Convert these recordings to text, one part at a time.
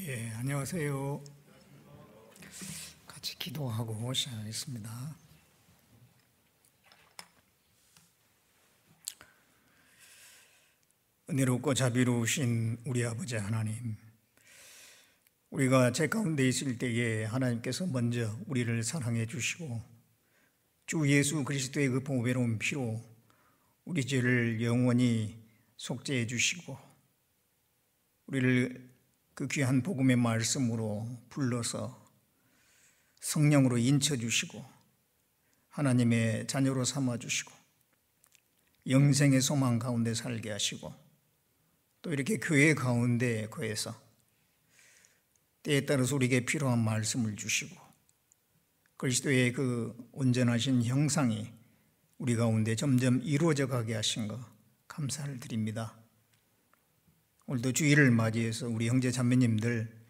안녕하세요. 같이 기도하고 시작하겠습니다. 은혜롭고 자비로우신 우리 아버지 하나님, 우리가 죄 가운데 있을 때에 하나님께서 먼저 우리를 사랑해 주시고 주 예수 그리스도의 그 보배로운 피로 우리 죄를 영원히 속죄해 주시고 우리를 그 귀한 복음의 말씀으로 불러서 성령으로 인쳐주시고 하나님의 자녀로 삼아주시고 영생의 소망 가운데 살게 하시고 또 이렇게 교회 가운데 거해서 때에 따라서 우리에게 필요한 말씀을 주시고 그리스도의 그 온전하신 형상이 우리 가운데 점점 이루어져 가게 하신 것 감사를 드립니다. 오늘도 주일을 맞이해서 우리 형제 자매님들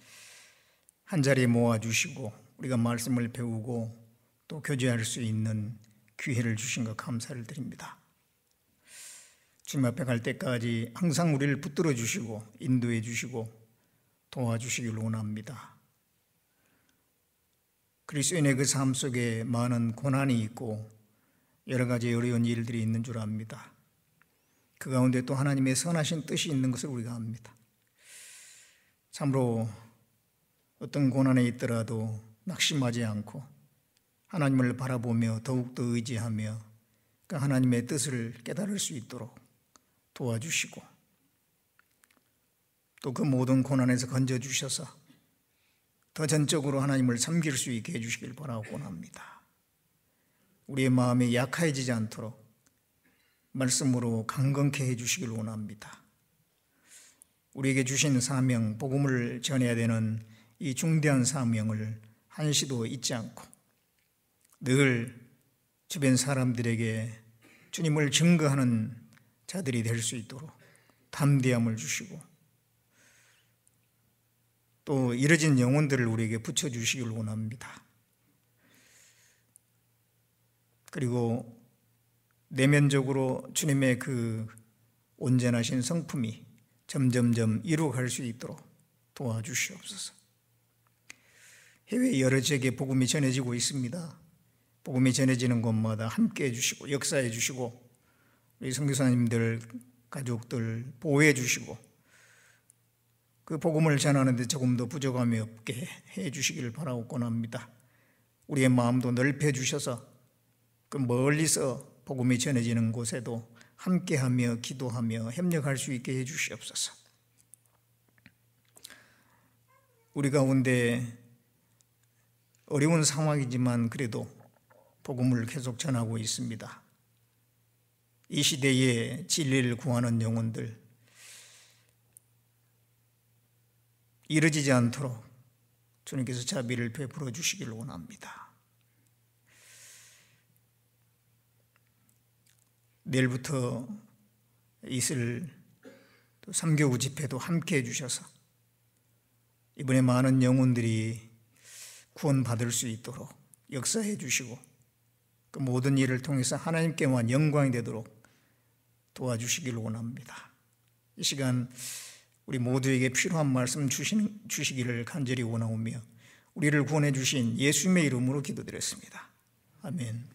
한자리에 모아주시고 우리가 말씀을 배우고 또 교제할 수 있는 기회를 주신 것 감사를 드립니다. 주님 앞에 갈 때까지 항상 우리를 붙들어 주시고 인도해 주시고 도와주시길 원합니다. 그리스도인의 그 삶 속에 많은 고난이 있고 여러 가지 어려운 일들이 있는 줄 압니다. 그 가운데 또 하나님의 선하신 뜻이 있는 것을 우리가 압니다. 참으로 어떤 고난에 있더라도 낙심하지 않고 하나님을 바라보며 더욱더 의지하며 그 하나님의 뜻을 깨달을 수 있도록 도와주시고 또 그 모든 고난에서 건져주셔서 더 전적으로 하나님을 섬길 수 있게 해주시길 바라고 원합니다. 우리의 마음이 약해지지 않도록 말씀으로 강건케 해주시길 원합니다. 우리에게 주신 사명, 복음을 전해야 되는 이 중대한 사명을 한시도 잊지 않고 늘 주변 사람들에게 주님을 증거하는 자들이 될 수 있도록 담대함을 주시고 또 이뤄진 영혼들을 우리에게 붙여주시길 원합니다. 그리고 내면적으로 주님의 그 온전하신 성품이 점점점 이루어갈 수 있도록 도와주시옵소서. 해외 여러 지역에 복음이 전해지고 있습니다. 복음이 전해지는 곳마다 함께해 주시고 역사해 주시고 우리 선교사님들 가족들 보호해 주시고 그 복음을 전하는데 조금 더 부족함이 없게 해 주시기를 바라고 권합니다. 우리의 마음도 넓혀 주셔서 그 멀리서 복음이 전해지는 곳에도 함께하며 기도하며 협력할 수 있게 해 주시옵소서. 우리 가운데 어려운 상황이지만 그래도 복음을 계속 전하고 있습니다. 이 시대에 진리를 구하는 영혼들 이루어지지 않도록 주님께서 자비를 베풀어 주시기를 원합니다. 내일부터 있을 3교구 집회도 함께 해주셔서 이번에 많은 영혼들이 구원받을 수 있도록 역사해 주시고 그 모든 일을 통해서 하나님께만 영광이 되도록 도와주시기를 원합니다. 이 시간 우리 모두에게 필요한 말씀 주시기를 간절히 원하오며 우리를 구원해 주신 예수님의 이름으로 기도드렸습니다. 아멘.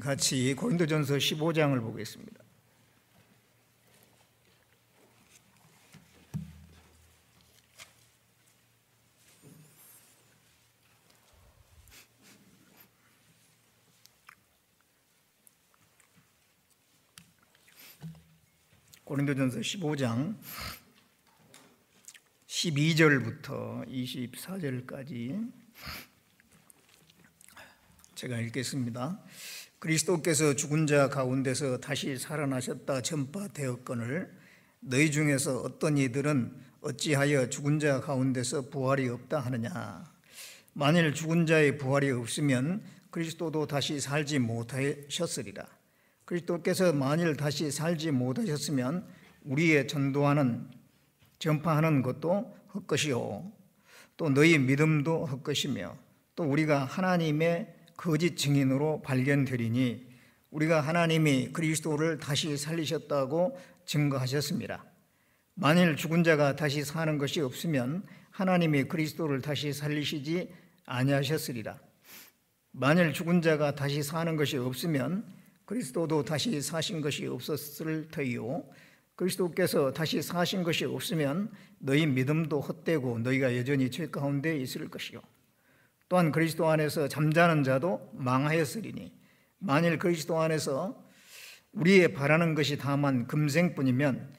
같이 고린도전서 15장을 보겠습니다. 고린도전서 15장 12절부터 24절까지 제가 읽겠습니다. 그리스도께서 죽은 자 가운데서 다시 살아나셨다 전파되었거늘 너희 중에서 어떤 이들은 어찌하여 죽은 자 가운데서 부활이 없다 하느냐. 만일 죽은 자의 부활이 없으면 그리스도도 다시 살지 못하셨으리라. 그리스도께서 만일 다시 살지 못하셨으면 우리의 전파하는 것도 헛것이요 또 너희 믿음도 헛것이며 또 우리가 하나님의 거짓 증인으로 발견되리니 우리가 하나님이 그리스도를 다시 살리셨다고 증거하셨습니다. 만일 죽은 자가 다시 사는 것이 없으면 하나님이 그리스도를 다시 살리시지 아니하셨으리라. 만일 죽은 자가 다시 사는 것이 없으면 그리스도도 다시 사신 것이 없었을 터이요, 그리스도께서 다시 사신 것이 없으면 너희 믿음도 헛되고 너희가 여전히 죄 가운데 있을 것이요, 또한 그리스도 안에서 잠자는 자도 망하였으리니 만일 그리스도 안에서 우리의 바라는 것이 다만 금생뿐이면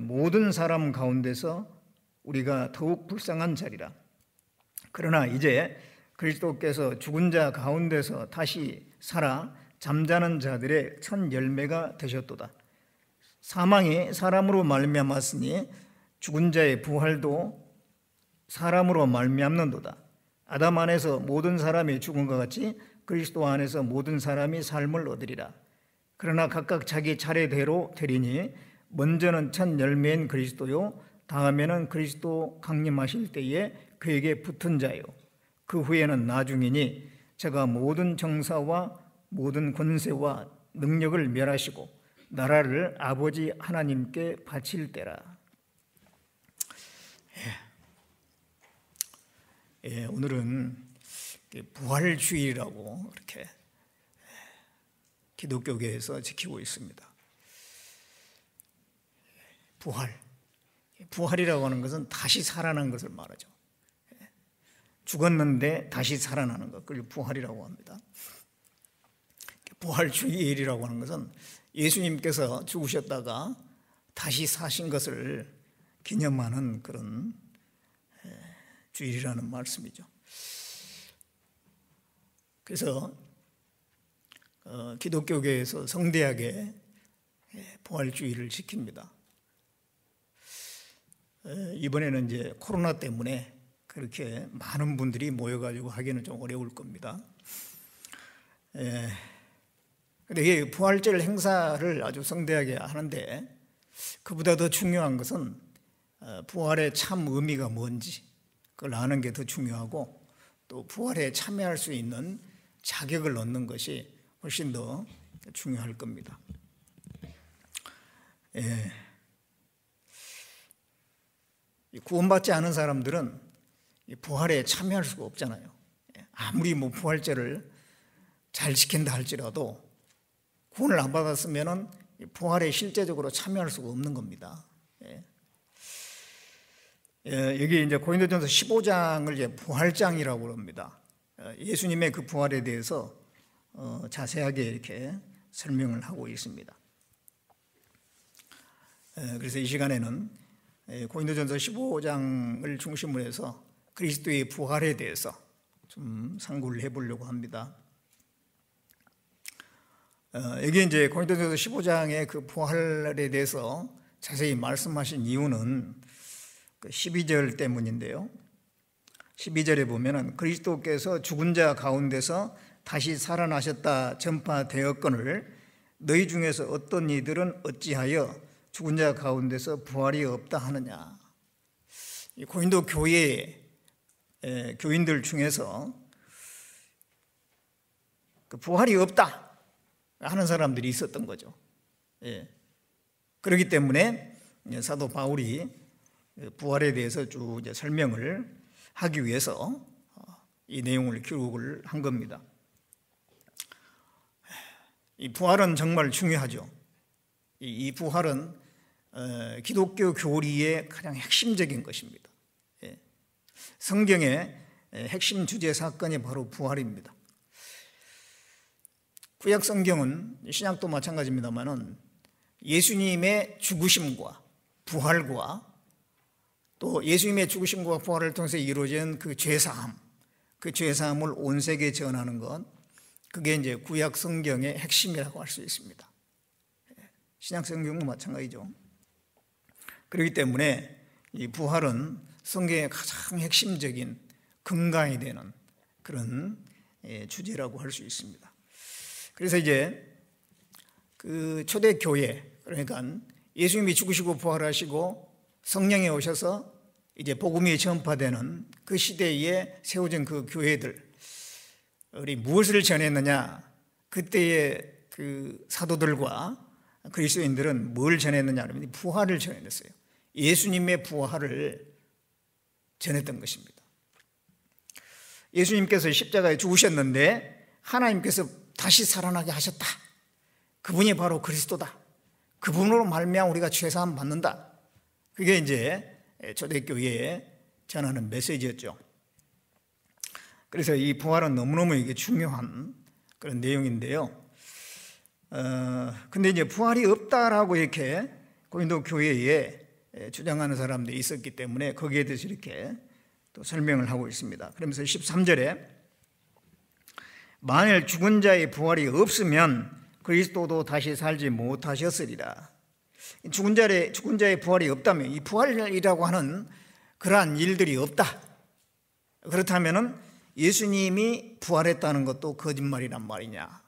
모든 사람 가운데서 우리가 더욱 불쌍한 자리라. 그러나 이제 그리스도께서 죽은 자 가운데서 다시 살아 잠자는 자들의 첫 열매가 되셨도다. 사망이 사람으로 말미암았으니 죽은 자의 부활도 사람으로 말미암는도다. 아담 안에서 모든 사람이 죽은 것 같이 그리스도 안에서 모든 사람이 삶을 얻으리라. 그러나 각각 자기 차례대로 되리니 먼저는 첫 열매인 그리스도요, 다음에는 그리스도 강림하실 때에 그에게 붙은 자요, 그 후에는 나중이니 제가 모든 정사와 모든 권세와 능력을 멸하시고 나라를 아버지 하나님께 바칠 때라. 오늘은 부활주일이라고 이렇게 기독교계에서 지키고 있습니다. 부활이라고 하는 것은 다시 살아난 것을 말하죠. 죽었는데 다시 살아나는 것, 그걸 부활이라고 합니다. 부활주일이라고 하는 것은 예수님께서 죽으셨다가 다시 사신 것을 기념하는 그런 주일이라는 말씀이죠. 그래서 기독교계에서 성대하게 부활주일을 지킵니다. 이번에는 이제 코로나 때문에 그렇게 많은 분들이 모여가지고 하기는 좀 어려울 겁니다. 근데 이 부활절 행사를 아주 성대하게 하는데 그보다 더 중요한 것은 부활의 참 의미가 뭔지 그걸 아는 게 더 중요하고, 또 부활에 참여할 수 있는 자격을 얻는 것이 훨씬 더 중요할 겁니다. 구원받지 않은 사람들은 부활에 참여할 수가 없잖아요. 아무리 부활절을 잘 지킨다 할지라도 구원을 안 받았으면 부활에 실제적으로 참여할 수가 없는 겁니다. 여기 이제 고린도전서 15장을 이제 부활장이라고 합니다. 예수님의 그 부활에 대해서 자세하게 이렇게 설명을 하고 있습니다. 그래서 이 시간에는 고린도전서 15장을 중심으로 해서 그리스도의 부활에 대해서 좀 상고를 해보려고 합니다. 여기 이제 고린도전서 15장의 그 부활에 대해서 자세히 말씀하신 이유는 12절 때문인데요. 12절에 보면은 그리스도께서 죽은 자 가운데서 다시 살아나셨다 전파되었거늘 너희 중에서 어떤 이들은 어찌하여 죽은 자 가운데서 부활이 없다 하느냐. 이 고린도 교회 교인들 중에서 그 부활이 없다 하는 사람들이 있었던 거죠. 그렇기 때문에 사도 바울이 부활에 대해서 쭉 이제 설명을 하기 위해서 이 내용을 기록을 한 겁니다. 이 부활은 정말 중요하죠. 이 부활은 기독교 교리의 가장 핵심적인 것입니다. 성경의 핵심 주제 사건이 바로 부활입니다. 구약 성경은 신약도 마찬가지입니다만은 예수님의 죽으심과 부활과 또 예수님의 죽으심과 부활을 통해서 이루어진 그 죄사함, 그 죄사함을 온 세계에 전하는 것, 그게 이제 구약 성경의 핵심이라고 할 수 있습니다. 신약 성경도 마찬가지죠. 그렇기 때문에 이 부활은 성경의 가장 핵심적인 근간이 되는 그런 주제라고 할 수 있습니다. 그래서 이제 그 초대 교회, 그러니까 예수님이 죽으시고 부활하시고 성령이 오셔서 이제 복음이 전파되는 그 시대에 세워진 그 교회들, 우리 무엇을 전했느냐? 그때의 그 사도들과 그리스도인들은 뭘 전했느냐 하면 부활을 전했어요. 예수님의 부활을 전했던 것입니다. 예수님께서 십자가에 죽으셨는데 하나님께서 다시 살아나게 하셨다. 그분이 바로 그리스도다. 그분으로 말미암아 우리가 죄사함 받는다. 그게 이제 초대교회에 전하는 메시지였죠. 그래서 이 부활은 너무너무 이게 중요한 그런 내용인데요. 근데 이제 부활이 없다라고 이렇게 고린도 교회에 주장하는 사람들이 있었기 때문에 거기에 대해서 이렇게 또 설명을 하고 있습니다. 그러면서 13절에 만일 죽은 자의 부활이 없으면 그리스도도 다시 살지 못하셨으리라. 죽은 자의 부활이 없다면, 이 부활이라고 하는 그러한 일들이 없다. 그렇다면 예수님이 부활했다는 것도 거짓말이란 말이냐.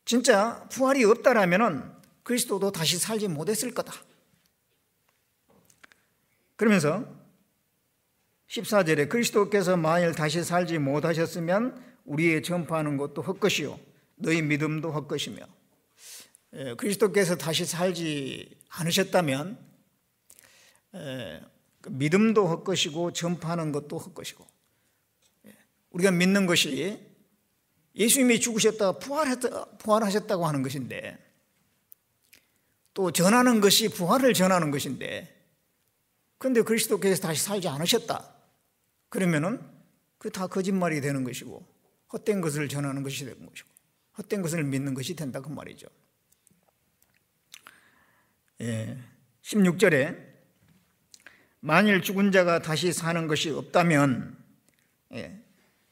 진짜 부활이 없다라면 그리스도도 다시 살지 못했을 거다. 그러면서 14절에 그리스도께서 만일 다시 살지 못하셨으면 우리의 전파하는 것도 헛것이요 너희 믿음도 헛것이며, 그리스도께서 다시 살지 않으셨다면 믿음도 헛것이고 전파하는 것도 헛것이고, 우리가 믿는 것이 예수님이 죽으셨다가 부활하셨다고 하는 것인데, 또 전하는 것이 부활을 전하는 것인데, 그런데 그리스도께서 다시 살지 않으셨다 그러면은 그 다 거짓말이 되는 것이고 헛된 것을 전하는 것이 되는 것이고 헛된 것을 믿는 것이 된다 그 말이죠. 16절에 만일 죽은 자가 다시 사는 것이 없다면,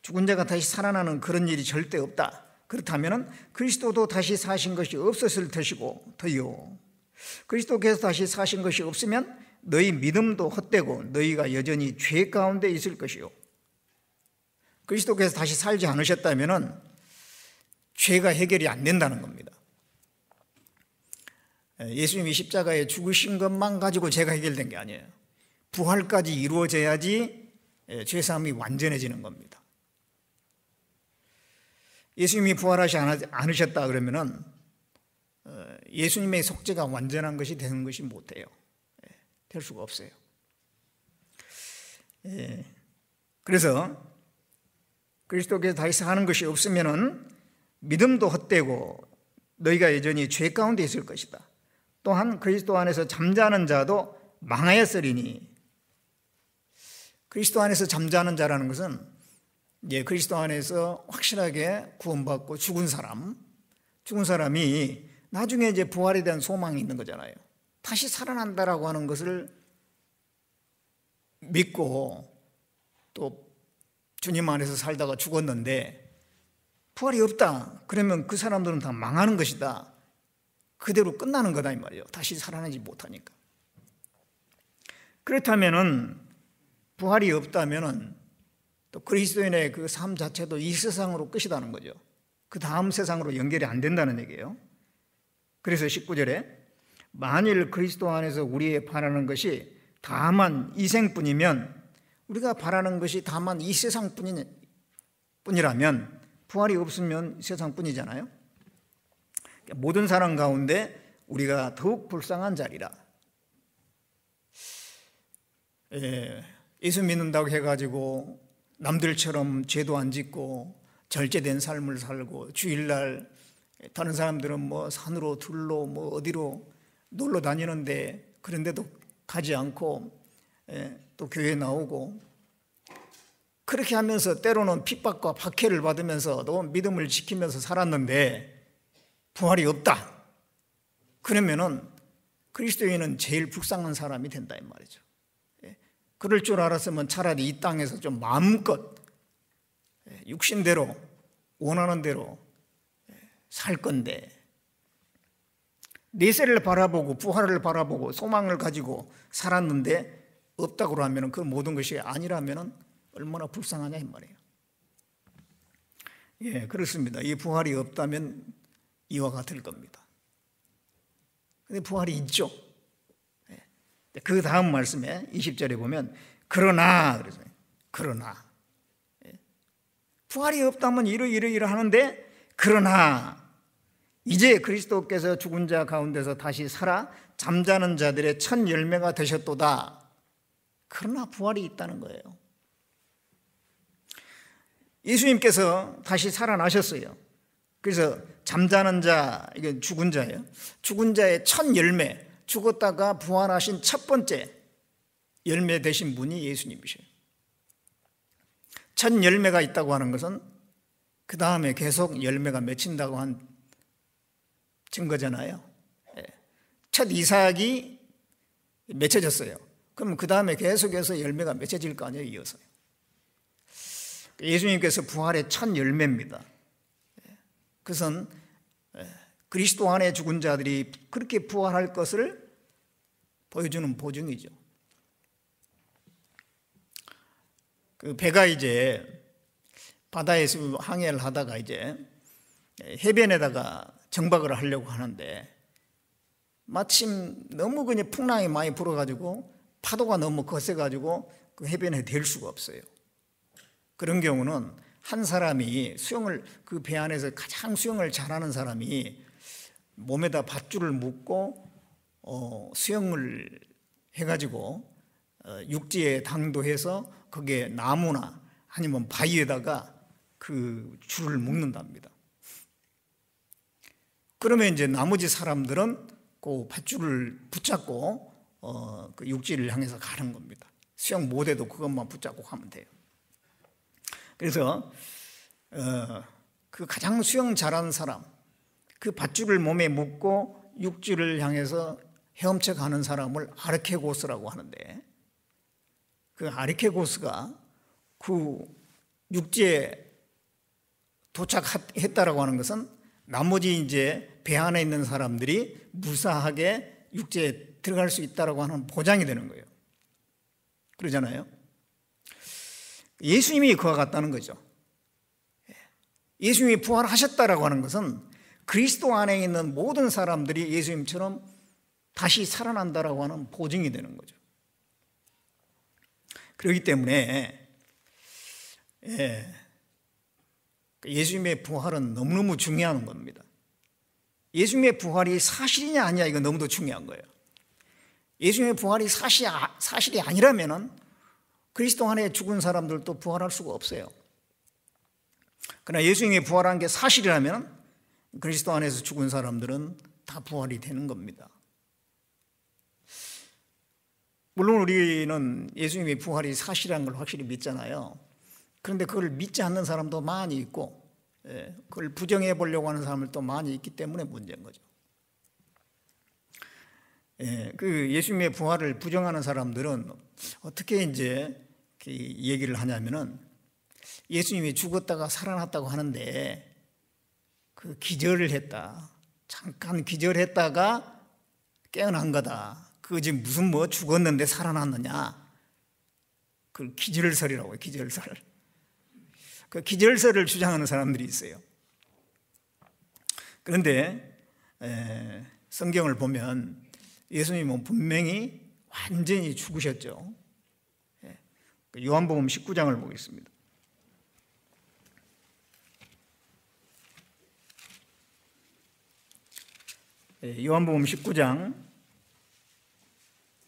죽은 자가 다시 살아나는 그런 일이 절대 없다. 그렇다면 그리스도도 다시 사신 것이 없었을 것이고, 더요 그리스도께서 다시 사신 것이 없으면 너희 믿음도 헛되고 너희가 여전히 죄 가운데 있을 것이요. 그리스도께서 다시 살지 않으셨다면 죄가 해결이 안 된다는 겁니다. 예수님이 십자가에 죽으신 것만 가지고 죄가 해결된 게 아니에요. 부활까지 이루어져야지 죄사함이 완전해지는 겁니다. 예수님이 부활하지 않으셨다 그러면은 예수님의 속죄가 완전한 것이 되는 것이 못해요. 될 수가 없어요. 그래서 그리스도께서 다시 사는 것이 없으면은 믿음도 헛되고 너희가 여전히 죄 가운데 있을 것이다. 또한 그리스도 안에서 잠자는 자도 망하였으리니, 그리스도 안에서 잠자는 자라는 것은 이제 그리스도 안에서 확실하게 구원받고 죽은 사람이 나중에 이제 부활에 대한 소망이 있는 거잖아요. 다시 살아난다라고 하는 것을 믿고 또 주님 안에서 살다가 죽었는데 부활이 없다 그러면 그 사람들은 다 망하는 것이다. 그대로 끝나는 거다 이 말이에요. 다시 살아나지 못하니까. 그렇다면은 부활이 없다면은 또 그리스도인의 그 삶 자체도 이 세상으로 끝이라는 거죠. 그 다음 세상으로 연결이 안 된다는 얘기예요. 그래서 19절에 만일 그리스도 안에서 우리의 바라는 것이 다만 이 생뿐이면, 우리가 바라는 것이 다만 이 세상뿐이라면 부활이 없으면 세상뿐이잖아요. 모든 사람 가운데 우리가 더욱 불쌍한 자리라. 예수 믿는다고 해가지고 남들처럼 죄도 안 짓고 절제된 삶을 살고 주일날 다른 사람들은 뭐 산으로 들로 뭐 어디로 놀러 다니는데 그런데도 가지 않고 또 교회에 나오고 그렇게 하면서 때로는 핍박과 박해를 받으면서 또 믿음을 지키면서 살았는데 부활이 없다 그러면은 그리스도인은 제일 불쌍한 사람이 된다 이 말이죠. 그럴 줄 알았으면 차라리 이 땅에서 좀 마음껏 육신대로 원하는 대로 살 건데, 내세를 바라보고 부활을 바라보고 소망을 가지고 살았는데 없다고 하면 그 모든 것이 아니라면 얼마나 불쌍하냐 이 말이에요. 그렇습니다. 이 부활이 없다면 이와 같을 겁니다. 근데 부활이 있죠. 그 다음 말씀에 20절에 보면 그러나 부활이 없다면 이러이러 하는데 그러나 이제 그리스도께서 죽은 자 가운데서 다시 살아 잠자는 자들의 첫 열매가 되셨도다. 그러나 부활이 있다는 거예요. 예수님께서 다시 살아나셨어요. 그래서 잠자는 자, 이게 죽은 자예요. 죽은 자의 첫 열매, 죽었다가 부활하신 첫 번째 열매 되신 분이 예수님이셔요. 첫 열매가 있다고 하는 것은 그 다음에 계속 열매가 맺힌다고 한 증거잖아요. 첫 이삭이 맺혀졌어요. 그럼 그 다음에 계속해서 열매가 맺혀질 거 아니에요, 이어서요. 예수님께서 부활의 첫 열매입니다. 그것은 그리스도 안에 죽은 자들이 그렇게 부활할 것을 보여주는 보증이죠. 그 배가 이제 바다에서 항해를 하다가 이제 해변에다가 정박을 하려고 하는데 마침 너무 그냥 풍랑이 많이 불어가지고 파도가 너무 거세가지고 그 해변에 댈 수가 없어요. 그런 경우는 한 사람이 수영을, 그 배 안에서 가장 수영을 잘하는 사람이 몸에다 밧줄을 묶고 수영을 해가지고 육지에 당도해서 거기에 나무나 아니면 바위에다가 그 줄을 묶는답니다. 그러면 이제 나머지 사람들은 그 밧줄을 붙잡고 그 육지를 향해서 가는 겁니다. 수영 못해도 그것만 붙잡고 가면 돼요. 그래서 그 가장 수영 잘하는 사람, 그 밧줄을 몸에 묶고 육지를 향해서 헤엄쳐 가는 사람을 아르케고스라고 하는데, 그 아르케고스가 그 육지에 도착했다라고 하는 것은 나머지 이제 배 안에 있는 사람들이 무사하게 육지에 들어갈 수 있다라고 하는 보장이 되는 거예요. 그러잖아요. 예수님이 그와 같다는 거죠. 예수님이 부활하셨다라고 하는 것은 그리스도 안에 있는 모든 사람들이 예수님처럼 다시 살아난다라고 하는 보증이 되는 거죠. 그렇기 때문에 예수님의 부활은 너무너무 중요한 겁니다. 예수님의 부활이 사실이냐 아니냐, 이거 너무도 중요한 거예요. 예수님의 부활이 사실이 아니라면 그리스도 안에 죽은 사람들도 부활할 수가 없어요. 그러나 예수님이 부활한 게 사실이라면 그리스도 안에서 죽은 사람들은 다 부활이 되는 겁니다. 물론 우리는 예수님의 부활이 사실이라는 걸 확실히 믿잖아요. 그런데 그걸 믿지 않는 사람도 많이 있고, 그걸 부정해 보려고 하는 사람들도 많이 있기 때문에 문제인 거죠. 그 예수님의 부활을 부정하는 사람들은 어떻게 이제 얘기를 하냐면은, 예수님이 죽었다가 살아났다고 하는데 그 기절을 했다, 잠깐 기절했다가 깨어난 거다, 그거 지금 무슨 뭐 죽었는데 살아났느냐, 그걸 기절설이라고 해요. 기절설. 그 기절설을 주장하는 사람들이 있어요. 그런데 성경을 보면 예수님은 분명히 완전히 죽으셨죠. 요한복음 19장을 보겠습니다. 요한복음 19장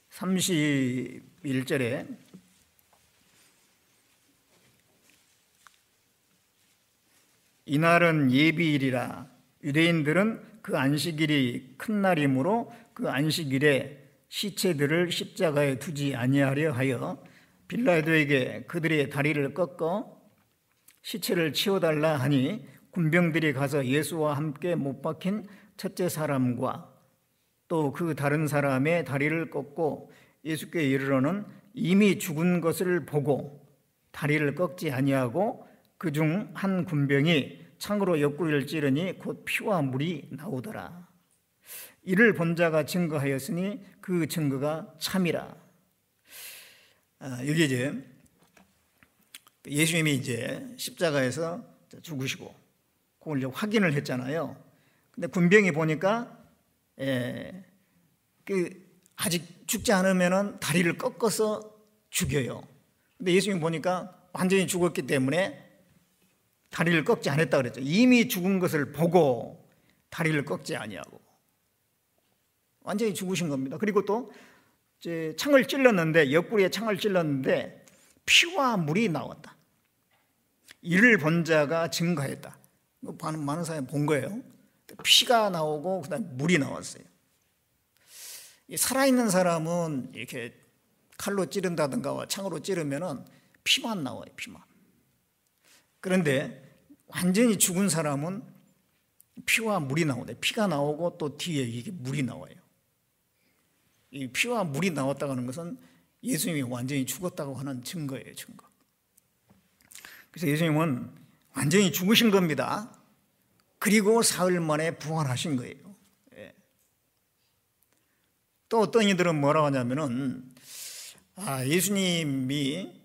31절에 이날은 예비일이라 유대인들은 그 안식일이 큰 날이므로 그 안식일에 시체들을 십자가에 두지 아니하려 하여 빌라도에게 그들의 다리를 꺾어 시체를 치워달라 하니, 군병들이 가서 예수와 함께 못 박힌 첫째 사람과 또 그 다른 사람의 다리를 꺾고 예수께 이르러는 이미 죽은 것을 보고 다리를 꺾지 아니하고 그중 한 군병이 창으로 옆구리를 찌르니 곧 피와 물이 나오더라. 이를 본 자가 증거하였으니 그 증거가 참이라. 여기 이제 예수님이 이제 십자가에서 죽으시고 그걸 이제 확인을 했잖아요. 근데 군병이 보니까 아직 죽지 않으면은 다리를 꺾어서 죽여요. 근데 예수님 보니까 완전히 죽었기 때문에 다리를 꺾지 않았다 그랬죠. 이미 죽은 것을 보고 다리를 꺾지 아니하고 완전히 죽으신 겁니다. 그리고 또 이제 창을 찔렀는데, 옆구리에 창을 찔렀는데 피와 물이 나왔다. 이를 본 자가 증가했다. 많은 사람이 본 거예요. 피가 나오고 그다음에 물이 나왔어요. 살아있는 사람은 이렇게 칼로 찌른다든가 창으로 찌르면은 피만 나와요, 피만. 그런데 완전히 죽은 사람은 피와 물이 나오는데, 피가 나오고 또 뒤에 이게 물이 나와요. 이 피와 물이 나왔다고 하는 것은 예수님이 완전히 죽었다고 하는 증거예요, 증거. 그래서 예수님은 완전히 죽으신 겁니다. 그리고 사흘 만에 부활하신 거예요. 예. 또 어떤 이들은 뭐라고 하냐면은, 예수님이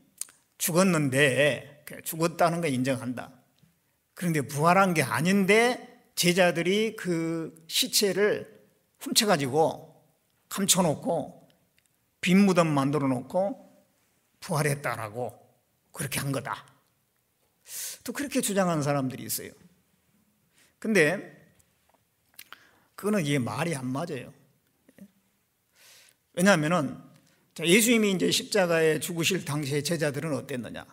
죽었는데, 죽었다는 걸 인정한다. 그런데 부활한 게 아닌데 제자들이 그 시체를 훔쳐가지고 감춰놓고 빈 무덤 만들어 놓고 부활했다라고 그렇게 한 거다. 또 그렇게 주장하는 사람들이 있어요. 근데 그거는 이게 말이 안 맞아요. 왜냐하면은 예수님이 이제 십자가에 죽으실 당시에 제자들은 어땠느냐?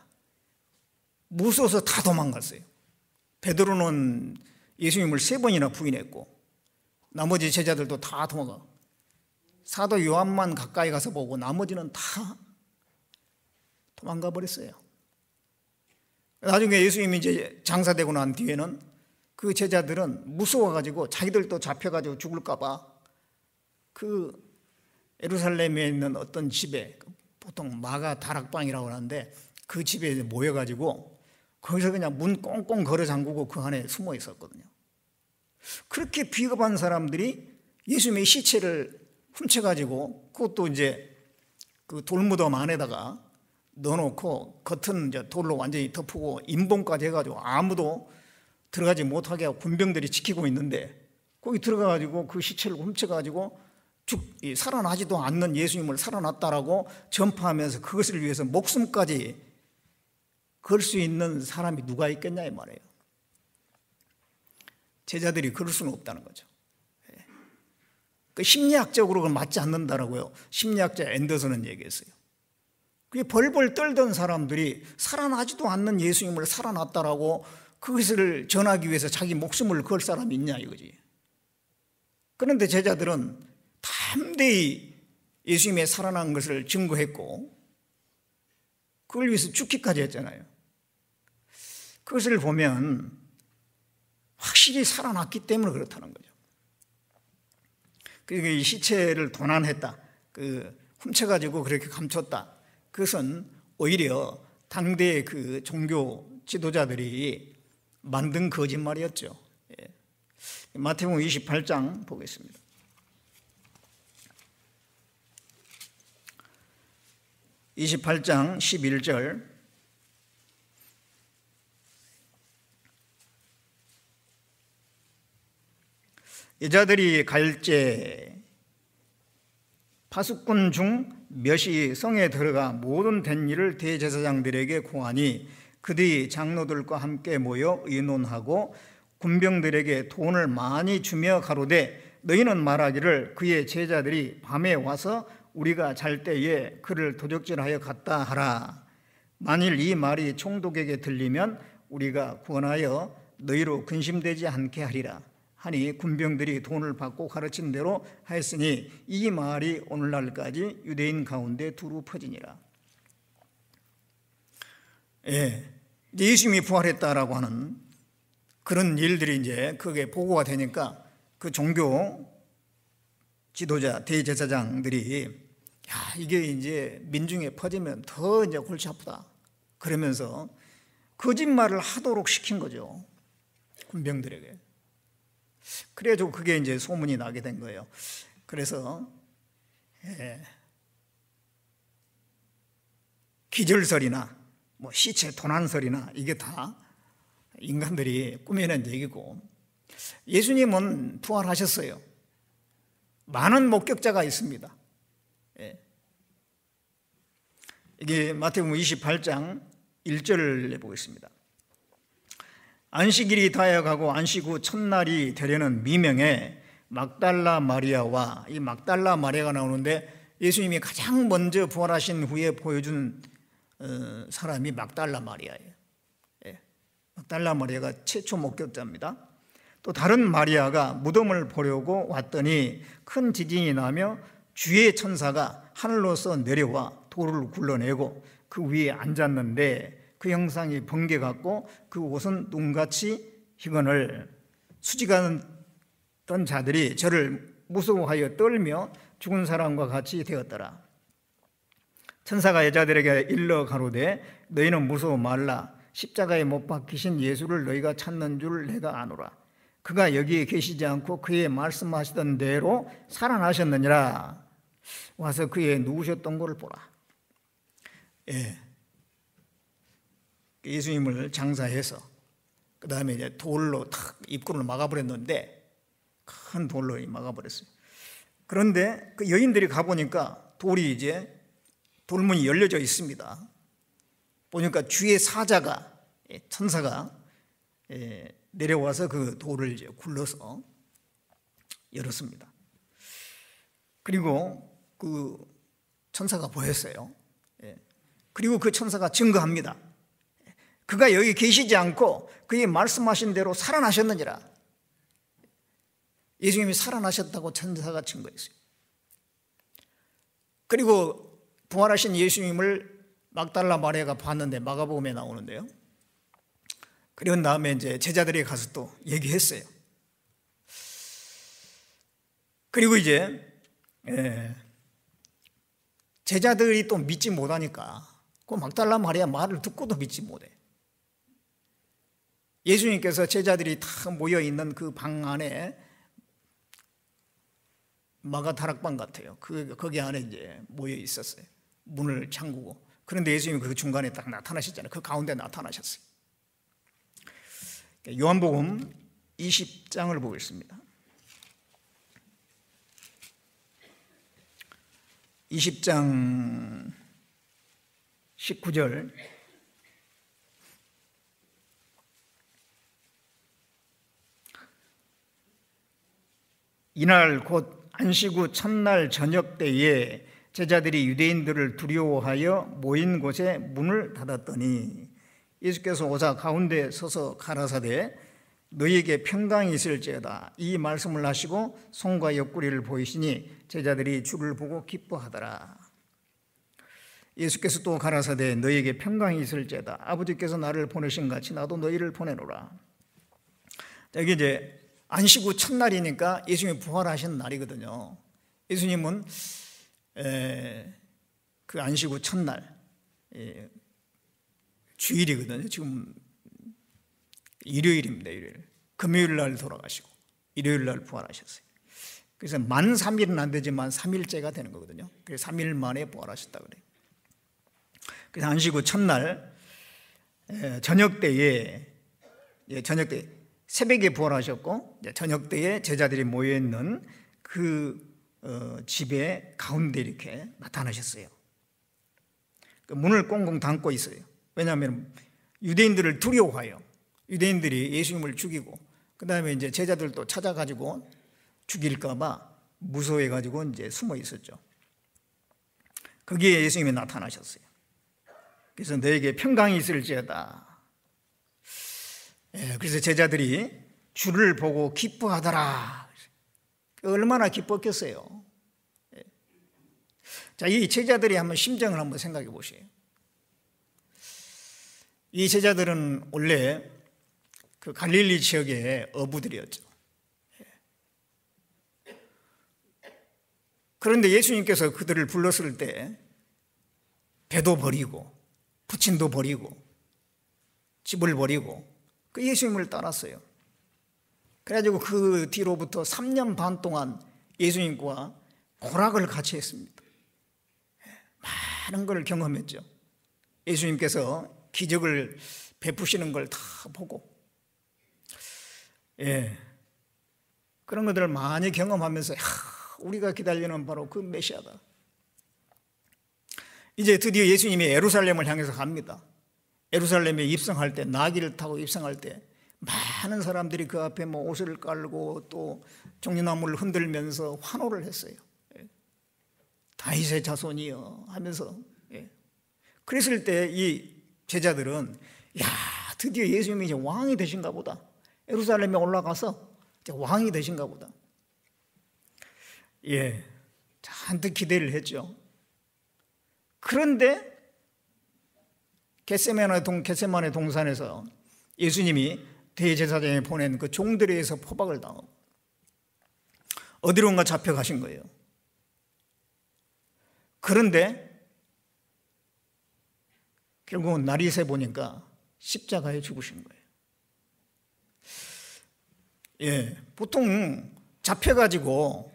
무서워서 다 도망갔어요. 베드로는 예수님을 3번이나 부인했고 나머지 제자들도 다 도망가. 사도 요한만 가까이 가서 보고 나머지는 다 도망가 버렸어요. 나중에 예수님이 이제 장사되고 난 뒤에는 그 제자들은 무서워가지고 자기들도 잡혀가지고 죽을까봐 그 예루살렘에 있는 어떤 집에, 보통 마가 다락방이라고 하는데 그 집에 모여가지고 거기서 그냥 문 꽁꽁 걸어 잠그고 그 안에 숨어 있었거든요. 그렇게 비겁한 사람들이 예수님의 시체를 훔쳐가지고 그것도 이제 그 돌무덤 안에다가 넣어놓고 겉은 이제 돌로 완전히 덮고 임봉까지 해가지고 아무도 들어가지 못하게 하고 군병들이 지키고 있는데, 거기 들어가가지고 그 시체를 훔쳐가지고 살아나지도 않는 예수님을 살아났다라고 전파하면서 그것을 위해서 목숨까지 걸 수 있는 사람이 누가 있겠냐 이 말이에요. 제자들이 그럴 수는 없다는 거죠. 그 심리학적으로 그건 맞지 않는다라고요. 심리학자 앤더슨은 얘기했어요. 그게 벌벌 떨던 사람들이 살아나지도 않는 예수님을 살아났다라고 그것을 전하기 위해서 자기 목숨을 걸 사람이 있냐 이거지. 그런데 제자들은 담대히 예수님의 살아난 것을 증거했고 그걸 위해서 죽기까지 했잖아요. 그것을 보면 확실히 살아났기 때문에 그렇다는 거죠. 그리고 이 시체를 도난했다, 훔쳐가지고 그렇게 감췄다, 그것은 오히려 당대의 그 종교 지도자들이 만든 거짓말이었죠. 마태복음 28장 보겠습니다. (28장) 11절. 여자들이 갈제 파수꾼 중 몇이 성에 들어가 모든 된 일을 대제사장들에게 고하니 그들이 장로들과 함께 모여 의논하고 군병들에게 돈을 많이 주며 가로되 너희는 말하기를 그의 제자들이 밤에 와서 우리가 잘 때에 그를 도적질하여 갔다 하라. 만일 이 말이 총독에게 들리면 우리가 구원하여 너희로 근심되지 않게 하리라 하니 군병들이 돈을 받고 가르친 대로 하였으니 이 말이 오늘날까지 유대인 가운데 두루 퍼지니라. 예수님이 부활했다라고 하는 그런 일들이 이제 그게 보고가 되니까 그 종교 지도자 대제사장들이 이게 이제 민중에 퍼지면 더 이제 골치 아프다 그러면서 거짓말을 하도록 시킨 거죠, 군병들에게. 그래가지고 그게 이제 소문이 나게 된 거예요. 그래서 기절설이나 뭐 시체 도난설이나 이게 다 인간들이 꾸며낸 얘기고, 예수님은 부활하셨어요. 많은 목격자가 있습니다. 이게 마태복음 28장 1절을 보겠습니다. 안식일이 다가가고 안식 후 첫날이 되려는 미명에 막달라 마리아와, 이 막달라 마리아가 나오는데 예수님이 가장 먼저 부활하신 후에 보여준 사람이 막달라 마리아예요. 막달라 마리아가 최초 목격자입니다. 또 다른 마리아가 무덤을 보려고 왔더니 큰 지진이 나며 주의 천사가 하늘로서 내려와 돌을 굴러내고 그 위에 앉았는데 그 형상이 번개 같고 그 옷은 눈같이 희건을 수지가던 자들이 저를 무서워하여 떨며 죽은 사람과 같이 되었더라. 천사가 여자들에게 일러 가로되 너희는 무서워 말라. 십자가에 못 박히신 예수를 너희가 찾는 줄 내가 아노라. 그가 여기에 계시지 않고 그의 말씀하시던 대로 살아나셨느니라. 와서 그의 누우셨던 것을 보라. 예수님을 장사해서 그 다음에 이제 돌로 탁 입구를 막아버렸는데, 큰 돌로 막아버렸어요. 그런데 그 여인들이 가보니까 돌이 이제 돌문이 열려져 있습니다. 보니까 주의 사자가, 천사가 내려와서 그 돌을 이제 굴러서 열었습니다. 그리고 그 천사가 보였어요. 그리고 그 천사가 증거합니다. 그가 여기 계시지 않고 그의 말씀하신 대로 살아나셨느니라. 예수님이 살아나셨다고 천사가 증거했어요. 그리고 부활하신 예수님을 막달라 마리아가 봤는데, 마가복음에 나오는데요. 그런 다음에 이제 제자들이 가서 또 얘기했어요. 그리고 이제 제자들이 또 믿지 못하니까 그 막달라 마리아 말을 듣고도 믿지 못해. 예수님께서 제자들이 다 모여 있는 그 방 안에, 마가 다락방 같아요. 거기 안에 이제 모여 있었어요. 문을 잠그고. 그런데 예수님이 그 중간에 딱 나타나셨잖아요. 그 가운데 나타나셨어요. 요한복음 20장을 보겠습니다. 20장 19절. 이날 곧 안식 후 첫날 저녁 때에 제자들이 유대인들을 두려워하여 모인 곳에 문을 닫았더니 예수께서 오사 가운데 서서 가라사대 너희에게 평강이 있을지어다. 이 말씀을 하시고 손과 옆구리를 보이시니 제자들이 주를 보고 기뻐하더라. 예수께서 또 가라사대 너희에게 평강이 있을지어다. 아버지께서 나를 보내신 같이 나도 너희를 보내노라. 이게 이제 안식 후 첫날이니까 예수님이 부활하신 날이거든요. 예수님은 그 안식 후 첫날, 주일이거든요. 지금 일요일입니다. 일요일. 금요일 날 돌아가시고 일요일 날 부활하셨어요. 그래서 만 3일은 안 되지만 3일째가 되는 거거든요. 그래서 3일 만에 부활하셨다 그래요. 그래서 안식 후 첫날 저녁 때에 새벽에 부활하셨고 저녁 때에 제자들이 모여 있는 그 집의 가운데 이렇게 나타나셨어요. 문을 꽁꽁 닫고 있어요. 왜냐하면 유대인들을 두려워해요. 유대인들이 예수님을 죽이고 그 다음에 이제 제자들도 찾아가지고 죽일까봐 무서워해가지고 이제 숨어 있었죠. 거기에 예수님이 나타나셨어요. 그래서 너에게 평강이 있을지어다. 그래서 제자들이 주를 보고 기뻐하더라. 얼마나 기뻤겠어요. 자, 이 제자들이 한번 심정을 한번 생각해 보세요. 이 제자들은 원래 그 갈릴리 지역의 어부들이었죠. 그런데 예수님께서 그들을 불렀을 때 배도 버리고 부친도 버리고 집을 버리고 그 예수님을 따랐어요. 그래가지고 그 뒤로부터 3년 반 동안 예수님과 고락을 같이 했습니다. 많은 걸 경험했죠. 예수님께서 기적을 베푸시는 걸 다 보고 그런 것들을 많이 경험하면서 우리가 기다리는 바로 그 메시아다. 이제 드디어 예수님이 예루살렘을 향해서 갑니다. 예루살렘에 입성할 때, 나귀를 타고 입성할 때 많은 사람들이 그 앞에 뭐 옷을 깔고 또 종려나무를 흔들면서 환호를 했어요. 다윗의 자손이여 하면서. 그랬을 때 이 제자들은 야, 드디어 예수님이 이제 왕이 되신가 보다. 예루살렘에 올라가서 이제 왕이 되신가 보다. 잔뜩 기대를 했죠. 그런데 겟세마네 동산에서 예수님이 대제사장에 보낸 그 종들에 의해서 포박을 당하고 어디론가 잡혀가신 거예요. 그런데 결국은 날이 새 보니까 십자가에 죽으신 거예요. 보통 잡혀가지고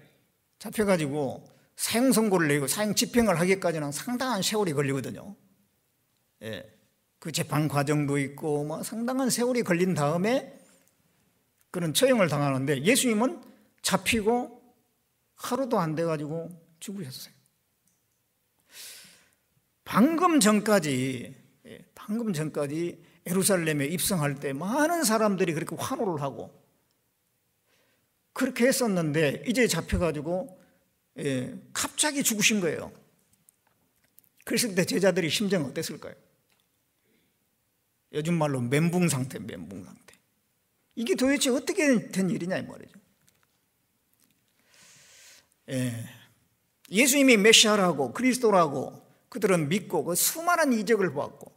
사형 선고를 내고 사형 집행을 하기까지는 상당한 세월이 걸리거든요. 그 재판 과정도 있고 뭐 상당한 세월이 걸린 다음에 그런 처형을 당하는데 예수님은 잡히고 하루도 안 돼가지고 죽으셨어요. 방금 전까지 예루살렘에 입성할 때 많은 사람들이 그렇게 환호를 하고 그렇게 했었는데 이제 잡혀가지고 갑자기 죽으신 거예요. 그랬을 때 제자들이 심정 어땠을까요? 요즘 말로 멘붕 상태. 이게 도대체 어떻게 된 일이냐 이 말이죠. 예수님이 메시아라고 그리스도라고 그들은 믿고 그 수많은 이적을 보았고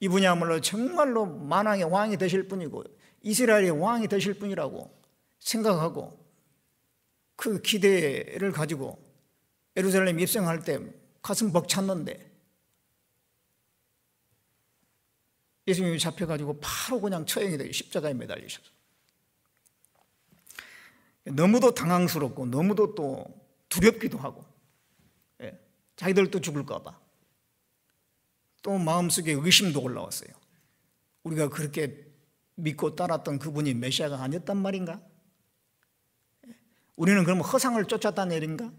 이분이야말로 정말로 만왕의 왕이 되실 분이고 이스라엘의 왕이 되실 분이라고 생각하고 그 기대를 가지고 예루살렘 입성할 때 가슴 벅찼는데 예수님이 잡혀가지고 바로 그냥 처형이 되고 십자가에 매달리셨어요. 너무도 당황스럽고 너무도 또 두렵기도 하고 자기들도 죽을까 봐 또 마음속에 의심도 올라왔어요. 우리가 그렇게 믿고 따랐던 그분이 메시아가 아니었단 말인가? 우리는 그럼 허상을 쫓았다는 얘기인가?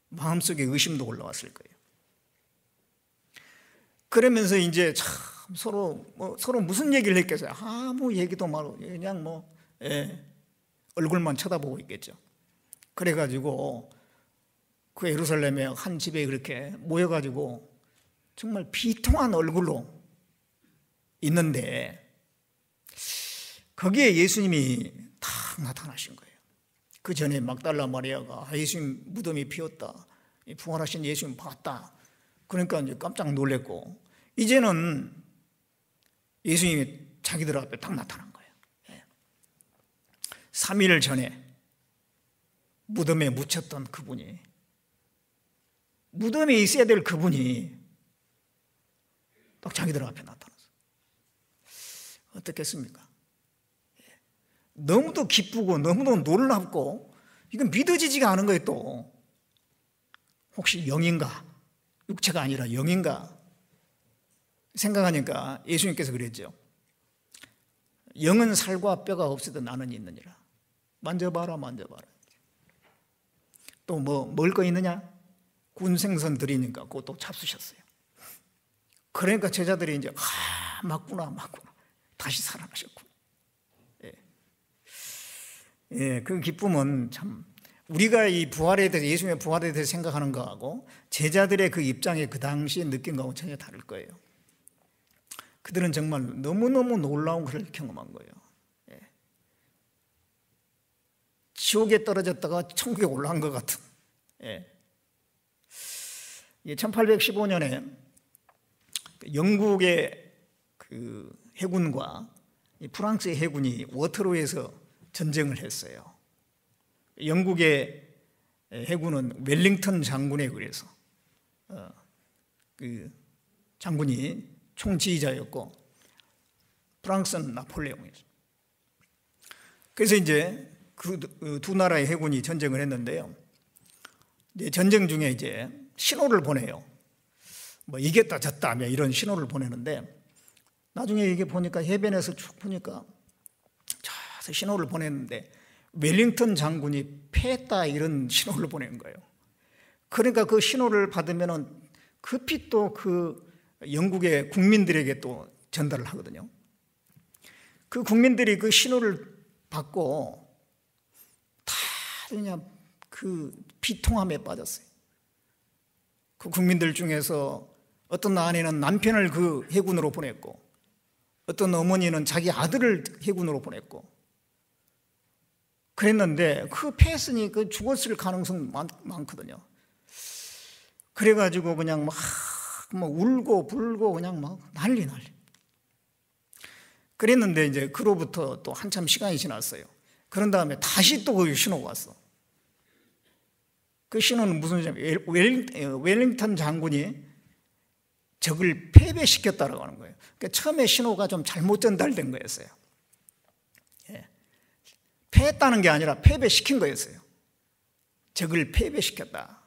마음속에 의심도 올라왔을 거예요. 그러면서 이제 참 서로 무슨 얘기를 했겠어요? 아무 얘기도 말고 그냥 얼굴만 쳐다보고 있겠죠. 그래가지고 그 예루살렘의 한 집에 그렇게 모여가지고 정말 비통한 얼굴로 있는데 거기에 예수님이 탁 나타나신 거예요. 그 전에 막달라 마리아가 예수님 무덤이 비었다, 부활하신 예수님 봤다. 그러니까 이제 깜짝 놀랐고 이제는 예수님이 자기들 앞에 딱 나타난 거예요. 3일 전에 무덤에 묻혔던 그분이, 무덤에 있어야 될 그분이 딱 자기들 앞에 나타났어요. 어떻겠습니까? 너무도 기쁘고 너무도 놀랍고 이건 믿어지지가 않은 거예요. 또 혹시 영인가? 육체가 아니라 영인가? 생각하니까 예수님께서 그랬죠. 영은 살과 뼈가 없어도 나는 있느니라. 만져봐라. 또 먹을 거 있느냐? 군 생선 드리니까 그것도 잡수셨어요. 그러니까 제자들이 이제 맞구나 다시 살아나셨구나. 그 기쁨은 참 우리가 이 부활에 대해서, 예수님의 부활에 대해서 생각하는 거하고 제자들의 그 입장에 그 당시에 느낀 거하고 전혀 다를 거예요. 그들은 정말 너무너무 놀라운 것을 경험한 거예요. 지옥에 떨어졌다가 천국에 올라간 것 같은. 1815년에 영국의 그 해군과 프랑스의 해군이 워터로에서 전쟁을 했어요. 영국의 해군은 웰링턴 장군에 의해서 그 장군이 총지휘자였고 프랑스는 나폴레옹이었어요. 그래서 이제 그 두 나라의 해군이 전쟁을 했는데요. 이제 전쟁 중에 이제 신호를 보내요. 뭐 이겼다 졌다 하며 이런 신호를 보내는데 나중에 이게 보니까 해변에서 쭉 보니까 저 신호를 보냈는데 웰링턴 장군이 패했다 이런 신호를 보낸 거예요. 그러니까 그 신호를 받으면은 급히 또 그 영국의 국민들에게 또 전달을 하거든요. 그 국민들이 그 신호를 받고 다 그냥 그 비통함에 빠졌어요. 그 국민들 중에서 어떤 아내는 남편을 그 해군으로 보냈고, 어떤 어머니는 자기 아들을 해군으로 보냈고, 그랬는데 그 패했으니 그 죽었을 가능성 많거든요. 그래가지고 그냥 막 울고 불고 그냥 막 난리. 그랬는데 이제 그로부터 또 한참 시간이 지났어요. 그런 다음에 다시 또 그 신호가 왔어. 그 신호는 무슨 신호냐면 웰링턴 장군이 적을 패배시켰다라고 하는 거예요. 그러니까 처음에 신호가 좀 잘못 전달된 거였어요. 패했다는 게 아니라 패배시킨 거였어요. 적을 패배시켰다.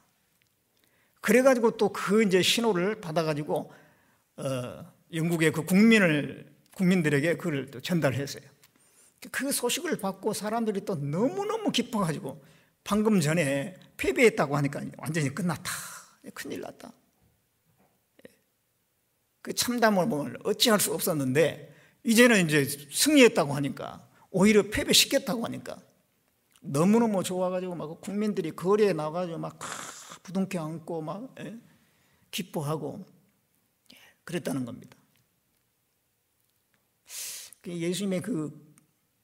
그래가지고 또 그 이제 신호를 받아가지고 영국의 그 국민들에게 그걸 또 전달했어요. 그 소식을 받고 사람들이 또 너무너무 기뻐가지고 방금 전에 패배했다고 하니까 완전히 끝났다. 큰일 났다. 그 참담함을 어찌할 수 없었는데 이제는 이제 승리했다고 하니까, 오히려 패배시켰다고 하니까 너무너무 좋아가지고 막 국민들이 거리에 나가가지고 막 부둥켜 안고 막 기뻐하고 그랬다는 겁니다. 예수님의 그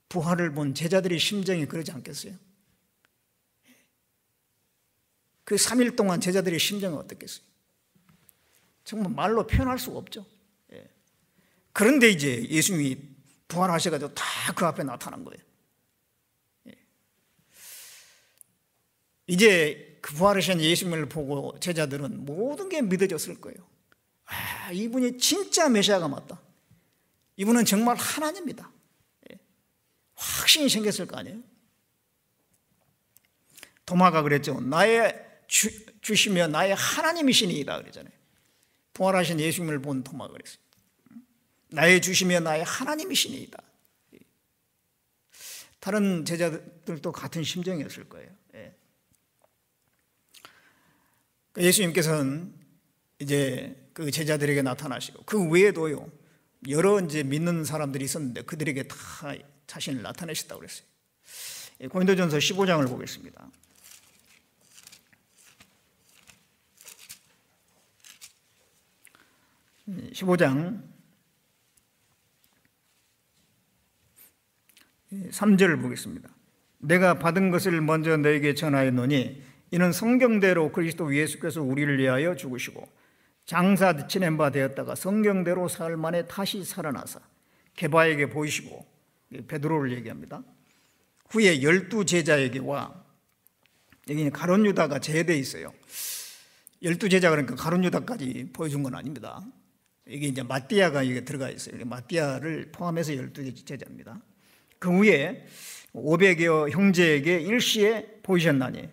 부활을 본 제자들의 심정이 그러지 않겠어요? 그 3일 동안 제자들의 심정은 어떻겠어요? 정말 말로 표현할 수가 없죠. 그런데 이제 예수님이 부활하셔가지고 다 그 앞에 나타난 거예요. 이제 그 부활하신 예수님을 보고 제자들은 모든 게 믿어졌을 거예요. 아, 이분이 진짜 메시아가 맞다. 이분은 정말 하나님이다. 확신이 생겼을 거 아니에요. 도마가 그랬죠. 나의 주시며 나의 하나님이시니이다 그러잖아요. 부활하신 예수님을 본 도마가 그랬어요. 나의 주시며 나의 하나님이시니이다. 다른 제자들도 같은 심정이었을 거예요. 예수님께서는 이제 그 제자들에게 나타나시고, 그 외에도요 여러 이제 믿는 사람들이 있었는데 그들에게 다 자신을 나타내셨다고 그랬어요. 고린도전서 15장을 보겠습니다. 15장 3절을 보겠습니다. 내가 받은 것을 먼저 너에게 전하였노니 이는 성경대로 그리스도 예수께서 우리를 위하여 죽으시고 장사 지낸 바 되었다가 성경대로 사흘 만에 다시 살아나사 게바에게 보이시고, 베드로를 얘기합니다. 후에 12제자에게와, 여기 가룟 유다가 제외되어 있어요. 12제자 그러니까 가룟 유다까지 보여준 건 아닙니다. 여기 이제 마띠아가 여기 들어가 있어요. 마띠아를 포함해서 12제자입니다. 그 후에 500여 형제에게 일시에 보이셨나니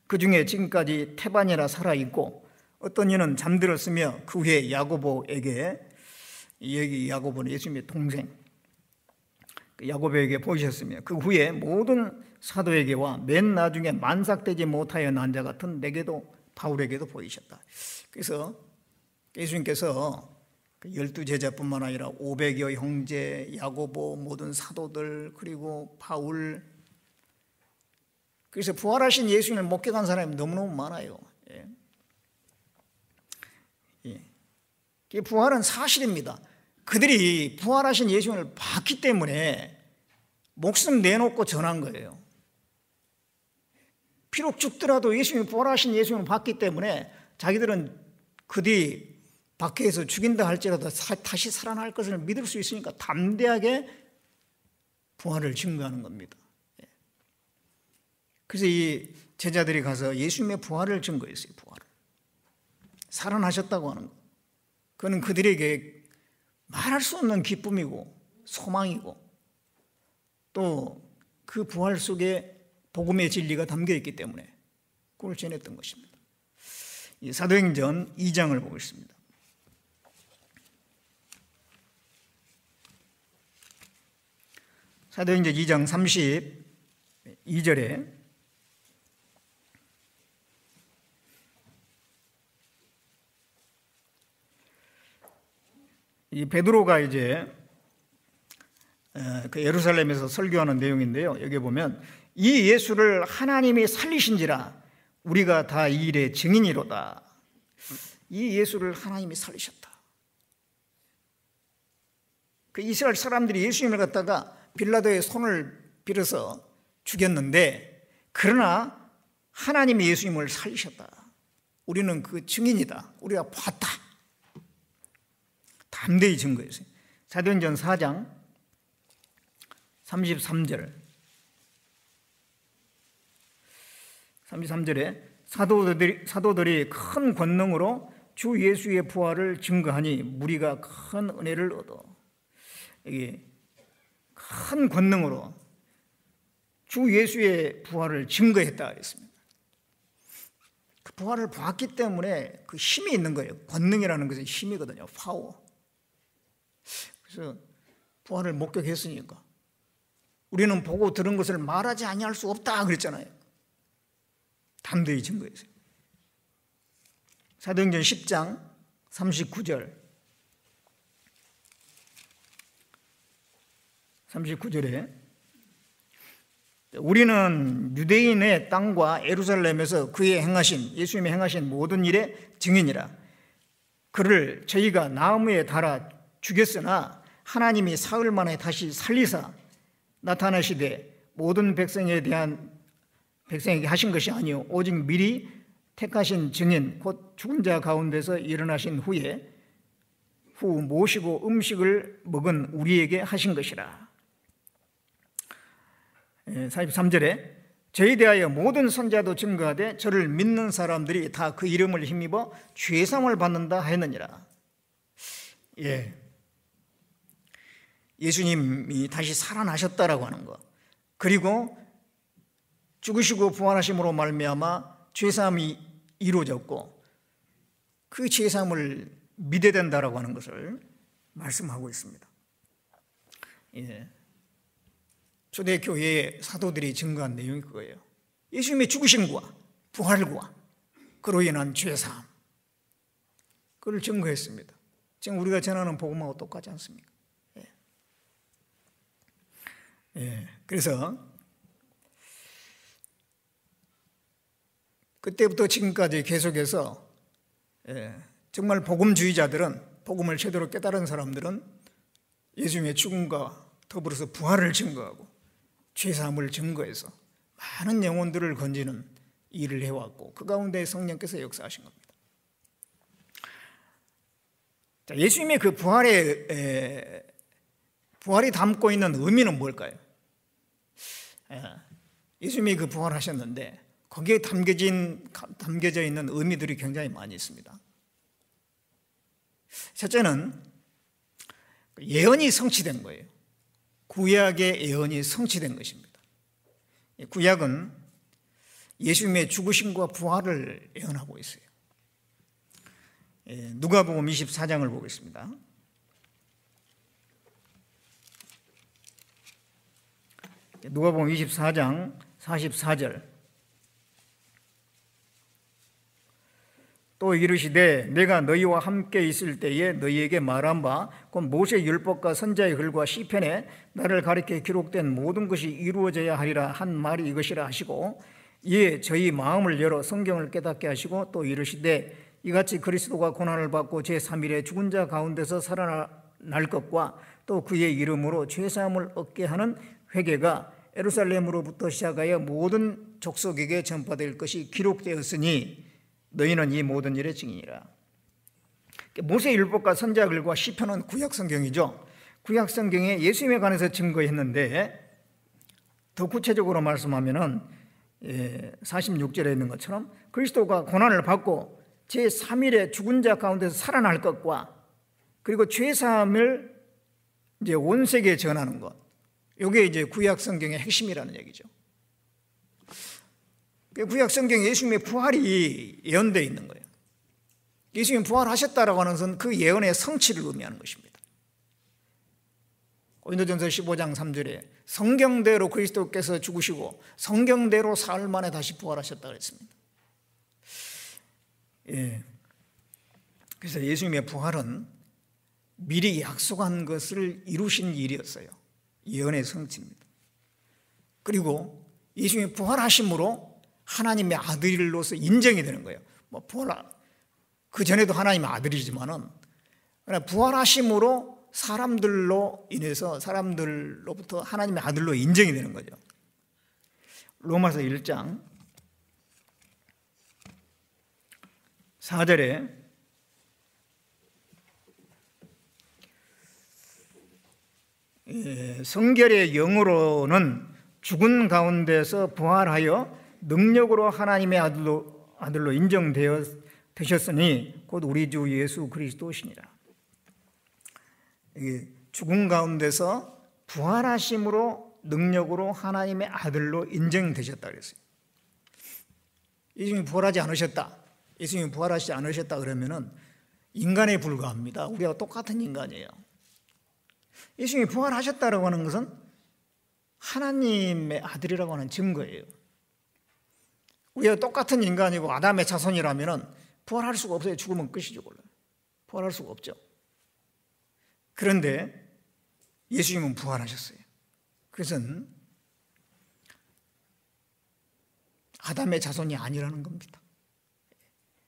그 중에 지금까지 태반이라 살아있고 어떤 이는 잠들었으며, 그 후에 야고보에게, 여기 야고보는 예수님의 동생, 야고보에게 보이셨으며 그 후에 모든 사도에게와 맨 나중에 만삭되지 못하여 난 자 같은 내게도, 바울에게도 보이셨다. 그래서 예수님께서 12제자뿐만 아니라 500여 형제, 야고보, 모든 사도들, 그리고 바울, 그래서 부활하신 예수님을 목격한 사람이 너무너무 많아요. 부활은 사실입니다. 그들이 부활하신 예수님을 봤기 때문에 목숨 내놓고 전한 거예요. 비록 죽더라도 예수님이 부활하신 예수님을 봤기 때문에 자기들은 그들이 밖에서 죽인다 할지라도 다시 살아날 것을 믿을 수 있으니까 담대하게 부활을 증거하는 겁니다. 그래서 이 제자들이 가서 예수님의 부활을 증거했어요. 부활을. 살아나셨다고 하는 것. 그건 그들에게 말할 수 없는 기쁨이고 소망이고, 또 그 부활 속에 복음의 진리가 담겨 있기 때문에 그걸 전했던 것입니다. 사도행전 2장을 보겠습니다. 사도행전 2장 32절에 이 베드로가 이제 그 예루살렘에서 설교하는 내용인데요. 여기 보면 이 예수를 하나님이 살리신지라 우리가 다 이 일의 증인이로다. 이 예수를 하나님이 살리셨다. 그 이스라엘 사람들이 예수님을 갖다가 빌라도의 손을 빌어서 죽였는데, 그러나 하나님이 예수님을 살리셨다. 우리는 그 증인이다. 우리가 봤다. 담대히 증거했어요. 사도행전 4장 33절 33절에 사도들이 큰 권능으로 주 예수의 부활을 증거하니 무리가 큰 은혜를 얻어. 이게 큰 권능으로 주 예수의 부활을 증거했다 했습니다. 그 부활을 봤기 때문에 그 힘이 있는 거예요. 권능이라는 것은 힘이거든요. 파워. 그래서 부활을 목격했으니까 우리는 보고 들은 것을 말하지 아니할 수 없다 그랬잖아요. 담대히 증거했어요. 사도행전 10장 39절 39절에 우리는 유대인의 땅과 예루살렘에서 그의 행하신 예수님의 행하신 모든 일의 증인이라. 그를 저희가 나무에 달아 죽였으나 하나님이 사흘 만에 다시 살리사 나타나시되 모든 백성에게 하신 것이 아니요 오직 미리 택하신 증인 곧 죽은 자 가운데서 일어나신 후 모시고 음식을 먹은 우리에게 하신 것이라. 43절에 저에 대하여 모든 선자도 증거하되 저를 믿는 사람들이 다 그 이름을 힘입어 죄사함을 받는다 하였느니라. 예수님이 다시 살아나셨다라고 하는 것, 그리고 죽으시고 부활하심으로 말미암아 죄사함이 이루어졌고 그 죄사함을 믿어야 된다라고 하는 것을 말씀하고 있습니다. 초대교회의 사도들이 증거한 내용이 그거예요. 예수님의 죽으심과 부활과 그로 인한 죄사함, 그걸 증거했습니다. 지금 우리가 전하는 복음하고 똑같지 않습니까? 그래서 그때부터 지금까지 계속해서 정말 복음주의자들은, 복음을 제대로 깨달은 사람들은 예수님의 죽음과 더불어서 부활을 증거하고 죄사함을 증거해서 많은 영혼들을 건지는 일을 해왔고 그 가운데 성령께서 역사하신 겁니다. 자, 예수님의 그 부활이 담고 있는 의미는 뭘까요? 예수님이 그 부활하셨는데 거기에 담겨져 있는 의미들이 굉장히 많이 있습니다. 첫째는 예언이 성취된 거예요. 구약의 예언이 성취된 것입니다. 구약은 예수님의 죽으심과 부활을 예언하고 있어요. 누가복음 24장을 보겠습니다. 누가복음 24장 44절 또 이르시되 내가 너희와 함께 있을 때에 너희에게 말한 바 곧 모세 율법과 선지자의 글과 시편에 나를 가리켜 기록된 모든 것이 이루어져야 하리라 한 말이 이것이라 하시고 이에 저희 마음을 열어 성경을 깨닫게 하시고 또 이르시되 이같이 그리스도가 고난을 받고 제3일에 죽은 자 가운데서 살아날 것과 또 그의 이름으로 죄사함을 얻게 하는 회개가 예루살렘으로부터 시작하여 모든 족속에게 전파될 것이 기록되었으니 너희는 이 모든 일의 증인이라. 모세 율법과 선지자 글과 시편은 구약 성경이죠. 구약 성경에 예수님에 관해서 증거했는데 더 구체적으로 말씀하면은 46절에 있는 것처럼 그리스도가 고난을 받고 제3일에 죽은 자 가운데서 살아날 것과 그리고 죄사함을 이제 온 세계에 전하는 것, 이게 이제 구약 성경의 핵심이라는 얘기죠. 구약 성경에 예수님의 부활이 예언되어 있는 거예요. 예수님이 부활하셨다라고 하는 것은 그 예언의 성취를 의미하는 것입니다. 고린도전서 15장 3절에 성경대로 그리스도께서 죽으시고 성경대로 사흘 만에 다시 부활하셨다고 했습니다. 그래서 예수님의 부활은 미리 약속한 것을 이루신 일이었어요. 예언의 성취입니다. 그리고 예수님이 부활하심으로 하나님의 아들로서 인정이 되는 거예요. 그 전에도 하나님의 아들이지만은 부활하심으로 사람들로 인해서 사람들로부터 하나님의 아들로 인정이 되는 거죠. 로마서 1장 4절에 성결의 영으로는 죽은 가운데서 부활하여 능력으로 하나님의 아들로 인정되셨으니 곧 우리 주 예수 그리스도시니라. 죽은 가운데서 부활하심으로 능력으로 하나님의 아들로 인정되셨다 그랬어요. 예수님이 부활하지 않으셨다, 예수님이 부활하시지 않으셨다 그러면은 인간에 불과합니다. 우리와 똑같은 인간이에요. 예수님이 부활하셨다라고 하는 것은 하나님의 아들이라고 하는 증거예요. 우리가 똑같은 인간이고 아담의 자손이라면 부활할 수가 없어요. 죽으면 끝이죠. 부활할 수가 없죠. 그런데 예수님은 부활하셨어요. 그것은 아담의 자손이 아니라는 겁니다.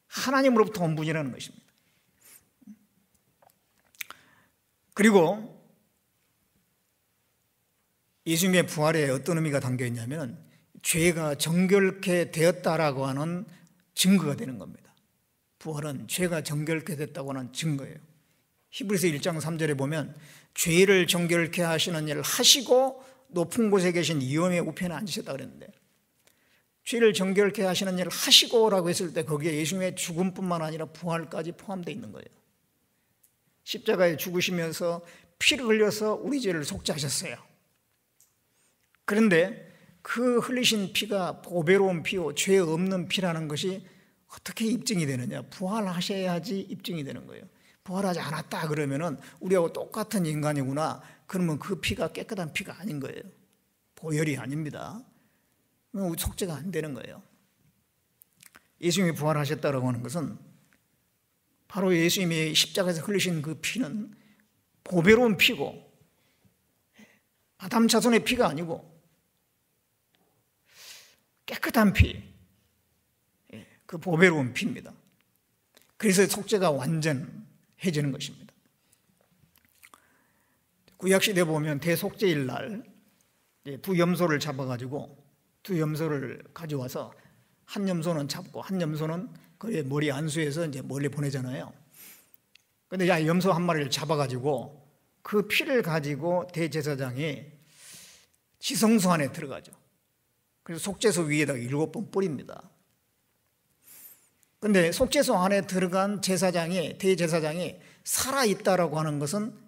하나님으로부터 온 분이라는 것입니다. 그리고 예수님의 부활에 어떤 의미가 담겨 있냐면 죄가 정결케 되었다라고 하는 증거가 되는 겁니다. 부활은 죄가 정결케 됐다고 하는 증거예요. 히브리서 1장 3절에 보면 죄를 정결케 하시는 일을 하시고 높은 곳에 계신 이음의 우편에 앉으셨다 그랬는데, 죄를 정결케 하시는 일을 하시고라고 했을 때 거기에 예수님의 죽음뿐만 아니라 부활까지 포함되어 있는 거예요. 십자가에 죽으시면서 피를 흘려서 우리 죄를 속죄하셨어요. 그런데 그 흘리신 피가 보배로운 피요 죄 없는 피라는 것이 어떻게 입증이 되느냐? 부활하셔야지 입증이 되는 거예요. 부활하지 않았다 그러면은 우리하고 똑같은 인간이구나. 그러면 그 피가 깨끗한 피가 아닌 거예요. 보혈이 아닙니다. 속죄가 안 되는 거예요. 예수님이 부활하셨다라고 하는 것은 바로 예수님이 십자가에서 흘리신 그 피는 보배로운 피고 아담 자손의 피가 아니고 깨끗한 피, 그 보배로운 피입니다. 그래서 속죄가 완전해지는 것입니다. 구약시대에 보면 대속죄일 날 두 염소를 잡아가지고 두 염소를 가져와서 한 염소는 잡고 한 염소는 그의 머리 안수해서 이제 멀리 보내잖아요. 그런데 염소 한 마리를 잡아가지고 그 피를 가지고 대제사장이 지성소 안에 들어가죠. 그래서 속죄소 위에다가 7번 뿌립니다. 그런데 속죄소 안에 들어간 대제사장이 살아있다라고 하는 것은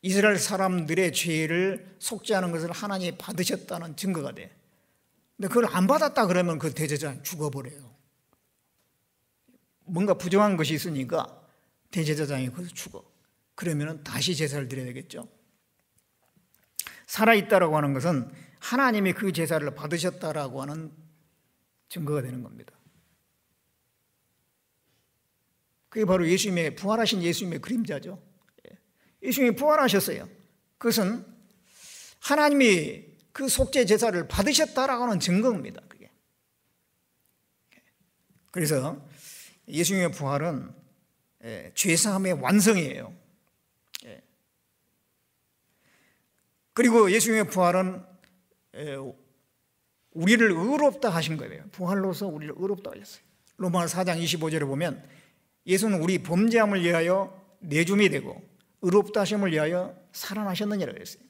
이스라엘 사람들의 죄를 속죄하는 것을 하나님이 받으셨다는 증거가 돼. 근데 그걸 안 받았다 그러면 그 대제사장이 죽어버려요. 뭔가 부정한 것이 있으니까 대제사장이 거기서 죽어. 그러면 다시 제사를 드려야 되겠죠. 살아있다라고 하는 것은 하나님이 그 제사를 받으셨다라고 하는 증거가 되는 겁니다. 그게 바로 부활하신 예수님의 그림자죠. 예수님이 부활하셨어요. 그것은 하나님이 그 속죄 제사를 받으셨다라고 하는 증거입니다. 그게. 그래서 예수님의 부활은 죄사함의 완성이에요. 그리고 예수님의 부활은 우리를 의롭다 하신 거예요. 부활로서 우리를 의롭다 하셨어요. 로마서 4장 25절에 보면 예수는 우리 범죄함을 위하여 내줌이 되고 의롭다 하심을 위하여 살아나셨느니라 그랬어요.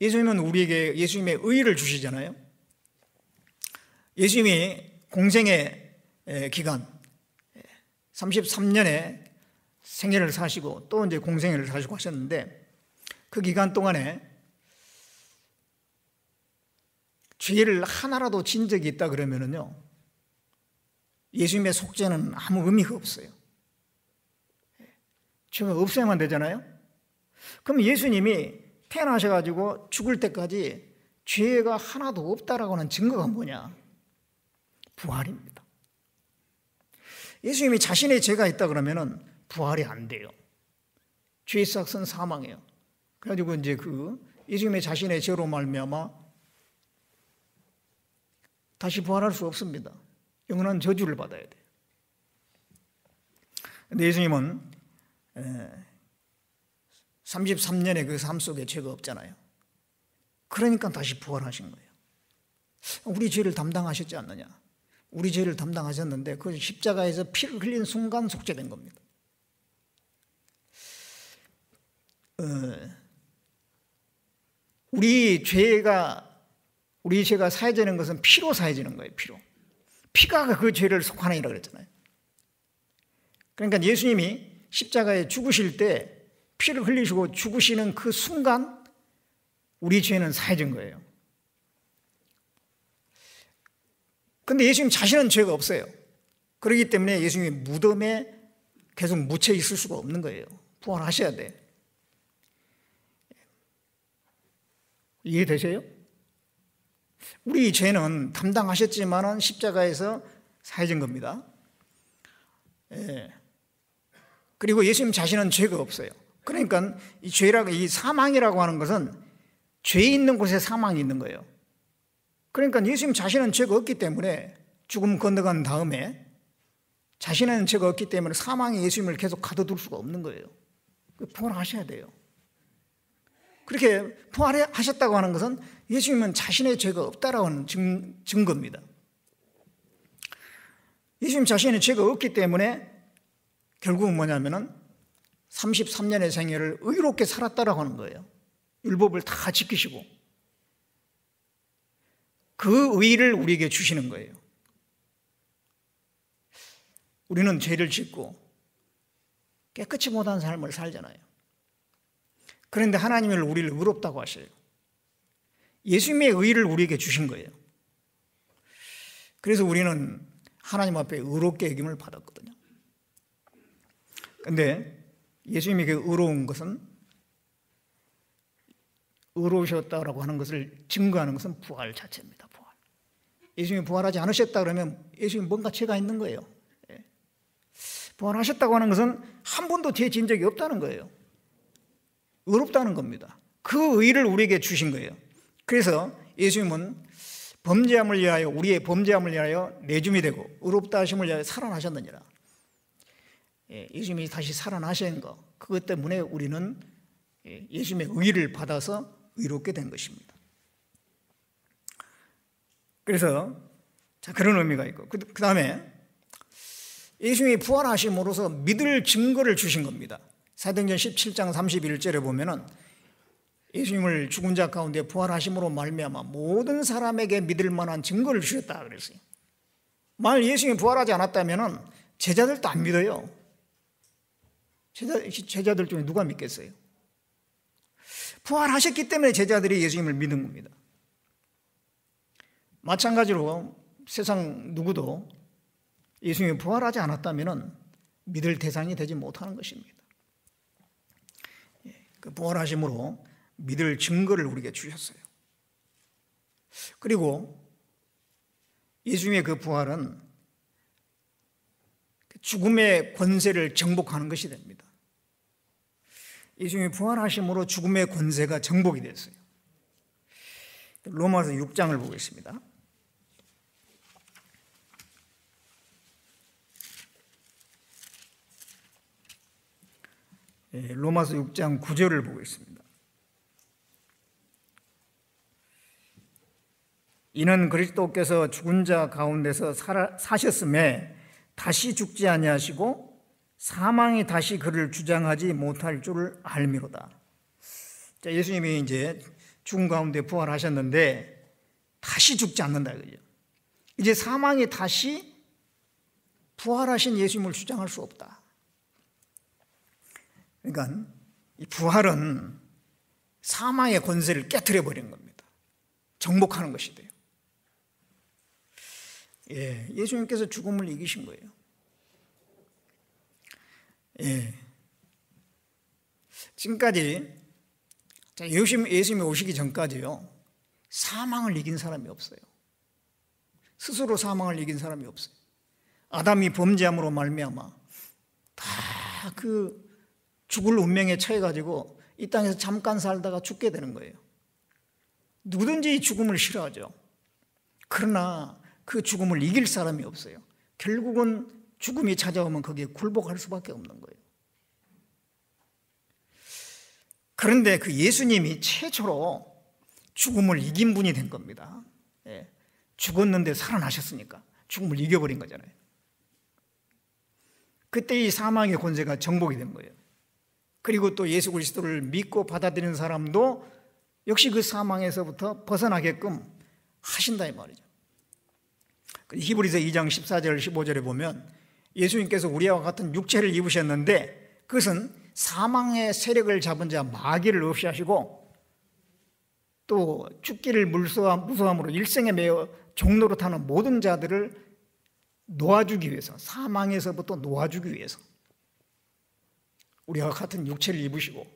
예수님은 우리에게 예수님의 의를 주시잖아요. 예수님이 공생의 기간 33년의 생애를 사시고 또 이제 공생애를 사시고 하셨는데, 그 기간 동안에 죄를 하나라도 진 적이 있다 그러면은요, 예수님의 속죄는 아무 의미가 없어요. 죄가 없어야만 되잖아요. 그럼 예수님이 태어나셔가지고 죽을 때까지 죄가 하나도 없다라고 하는 증거가 뭐냐? 부활입니다. 예수님이 자신의 죄가 있다 그러면은 부활이 안 돼요. 죄의 삭은 사망이에요. 그래가지고 이제 예수님의 자신의 죄로 말미암아 다시 부활할 수 없습니다. 영원한 저주를 받아야 돼요. 근데 예수님은 33년의 그 삶 속에 죄가 없잖아요. 그러니까 다시 부활하신 거예요. 우리 죄를 담당하셨지 않느냐? 우리 죄를 담당하셨는데 그 십자가에서 피를 흘린 순간 속죄된 겁니다. 우리 죄가 사해지는 것은 피로 사해지는 거예요. 피가 그 죄를 속하느니라 그랬잖아요. 그러니까 예수님이 십자가에 죽으실 때 피를 흘리시고 죽으시는 그 순간 우리 죄는 사해진 거예요. 그런데 예수님 자신은 죄가 없어요. 그렇기 때문에 예수님이 무덤에 계속 묻혀 있을 수가 없는 거예요. 부활하셔야 돼. 이해되세요? 우리 죄는 담당하셨지만은 십자가에서 사해진 겁니다. 그리고 예수님 자신은 죄가 없어요. 그러니까 이 사망이라고 하는 것은 죄 있는 곳에 사망이 있는 거예요. 그러니까 예수님 자신은 죄가 없기 때문에 죽음 건너간 다음에 자신은 죄가 없기 때문에 사망이 예수님을 계속 가둬둘 수가 없는 거예요. 부활하셔야 돼요. 그렇게 부활하셨다고 하는 것은 예수님은 자신의 죄가 없다라고 하는 증거입니다. 예수님 자신의 죄가 없기 때문에 결국은 뭐냐면은 33년의 생애를 의롭게 살았다라고 하는 거예요. 율법을 다 지키시고 그 의를 우리에게 주시는 거예요. 우리는 죄를 짓고 깨끗이 못한 삶을 살잖아요. 그런데 하나님은 우리를 의롭다고 하셔요. 예수님의 의를 우리에게 주신 거예요. 그래서 우리는 하나님 앞에 의롭게 여김을 받았거든요. 그런데 예수님이 그 의로운 것은 의로우셨다라고 하는 것을 증거하는 것은 부활 자체입니다. 부활. 예수님이 부활하지 않으셨다 그러면 예수님 뭔가 죄가 있는 거예요. 부활하셨다고 하는 것은 한 번도 죄 지은 적이 없다는 거예요. 의롭다는 겁니다. 그 의를 우리에게 주신 거예요. 그래서 예수님은 범죄함을 위하여 우리의 범죄함을 위하여 내줌이 되고 의롭다 하심을 위하여 살아나셨느니라. 예수님이 다시 살아나신 것 그것 때문에 우리는 예수님의 의를 받아서 의롭게 된 것입니다. 그래서 그런 의미가 있고 그 다음에 예수님이 부활하심으로써 믿을 증거를 주신 겁니다. 사도행전 17장 31절에 보면은 예수님을 죽은 자 가운데 부활하심으로 말미암아 모든 사람에게 믿을 만한 증거를 주셨다 그랬어요. 만약 예수님이 부활하지 않았다면은 제자들도 안 믿어요. 제자들 중에 누가 믿겠어요? 부활하셨기 때문에 제자들이 예수님을 믿는 겁니다. 마찬가지로 세상 누구도 예수님이 부활하지 않았다면 믿을 대상이 되지 못하는 것입니다. 그 부활하심으로 믿을 증거를 우리에게 주셨어요. 그리고 예수님의 그 부활은 죽음의 권세를 정복하는 것이 됩니다. 예수님이 부활하심으로 죽음의 권세가 정복이 됐어요. 로마서 6장을 보겠습니다. 로마서 6장 9절을 보겠습니다. 이는 그리스도께서 죽은 자 가운데서 사셨음에 다시 죽지 아니하시고 사망이 다시 그를 주장하지 못할 줄을 알미로다. 자, 예수님이 이제 죽은 가운데 부활하셨는데 다시 죽지 않는다 이거죠. 이제 사망이 다시 부활하신 예수님을 주장할 수 없다. 그러니까 이 부활은 사망의 권세를 깨트려 버리는 겁니다. 정복하는 것이 돼요. 예수님께서 죽음을 이기신 거예요. 지금까지 예수님이 오시기 전까지요 사망을 이긴 사람이 없어요. 스스로 사망을 이긴 사람이 없어요. 아담이 범죄함으로 말미암아 다 그 죽을 운명에 처해 가지고 이 땅에서 잠깐 살다가 죽게 되는 거예요. 누구든지 죽음을 싫어하죠. 그러나 그 죽음을 이길 사람이 없어요. 결국은 죽음이 찾아오면 거기에 굴복할 수밖에 없는 거예요. 그런데 그 예수님이 최초로 죽음을 이긴 분이 된 겁니다. 예. 죽었는데 살아나셨으니까 죽음을 이겨버린 거잖아요. 그때 이 사망의 권세가 정복이 된 거예요. 그리고 또 예수 그리스도를 믿고 받아들이는 사람도 역시 그 사망에서부터 벗어나게끔 하신다 이 말이죠. 히브리서 2장 14절 15절에 보면 예수님께서 우리와 같은 육체를 입으셨는데 그것은 사망의 세력을 잡은 자 마귀를 없이 하시고 또 죽기를 무서함으로 일생에 매여 종로로 타는 모든 자들을 놓아주기 위해서, 사망에서부터 놓아주기 위해서 우리와 같은 육체를 입으시고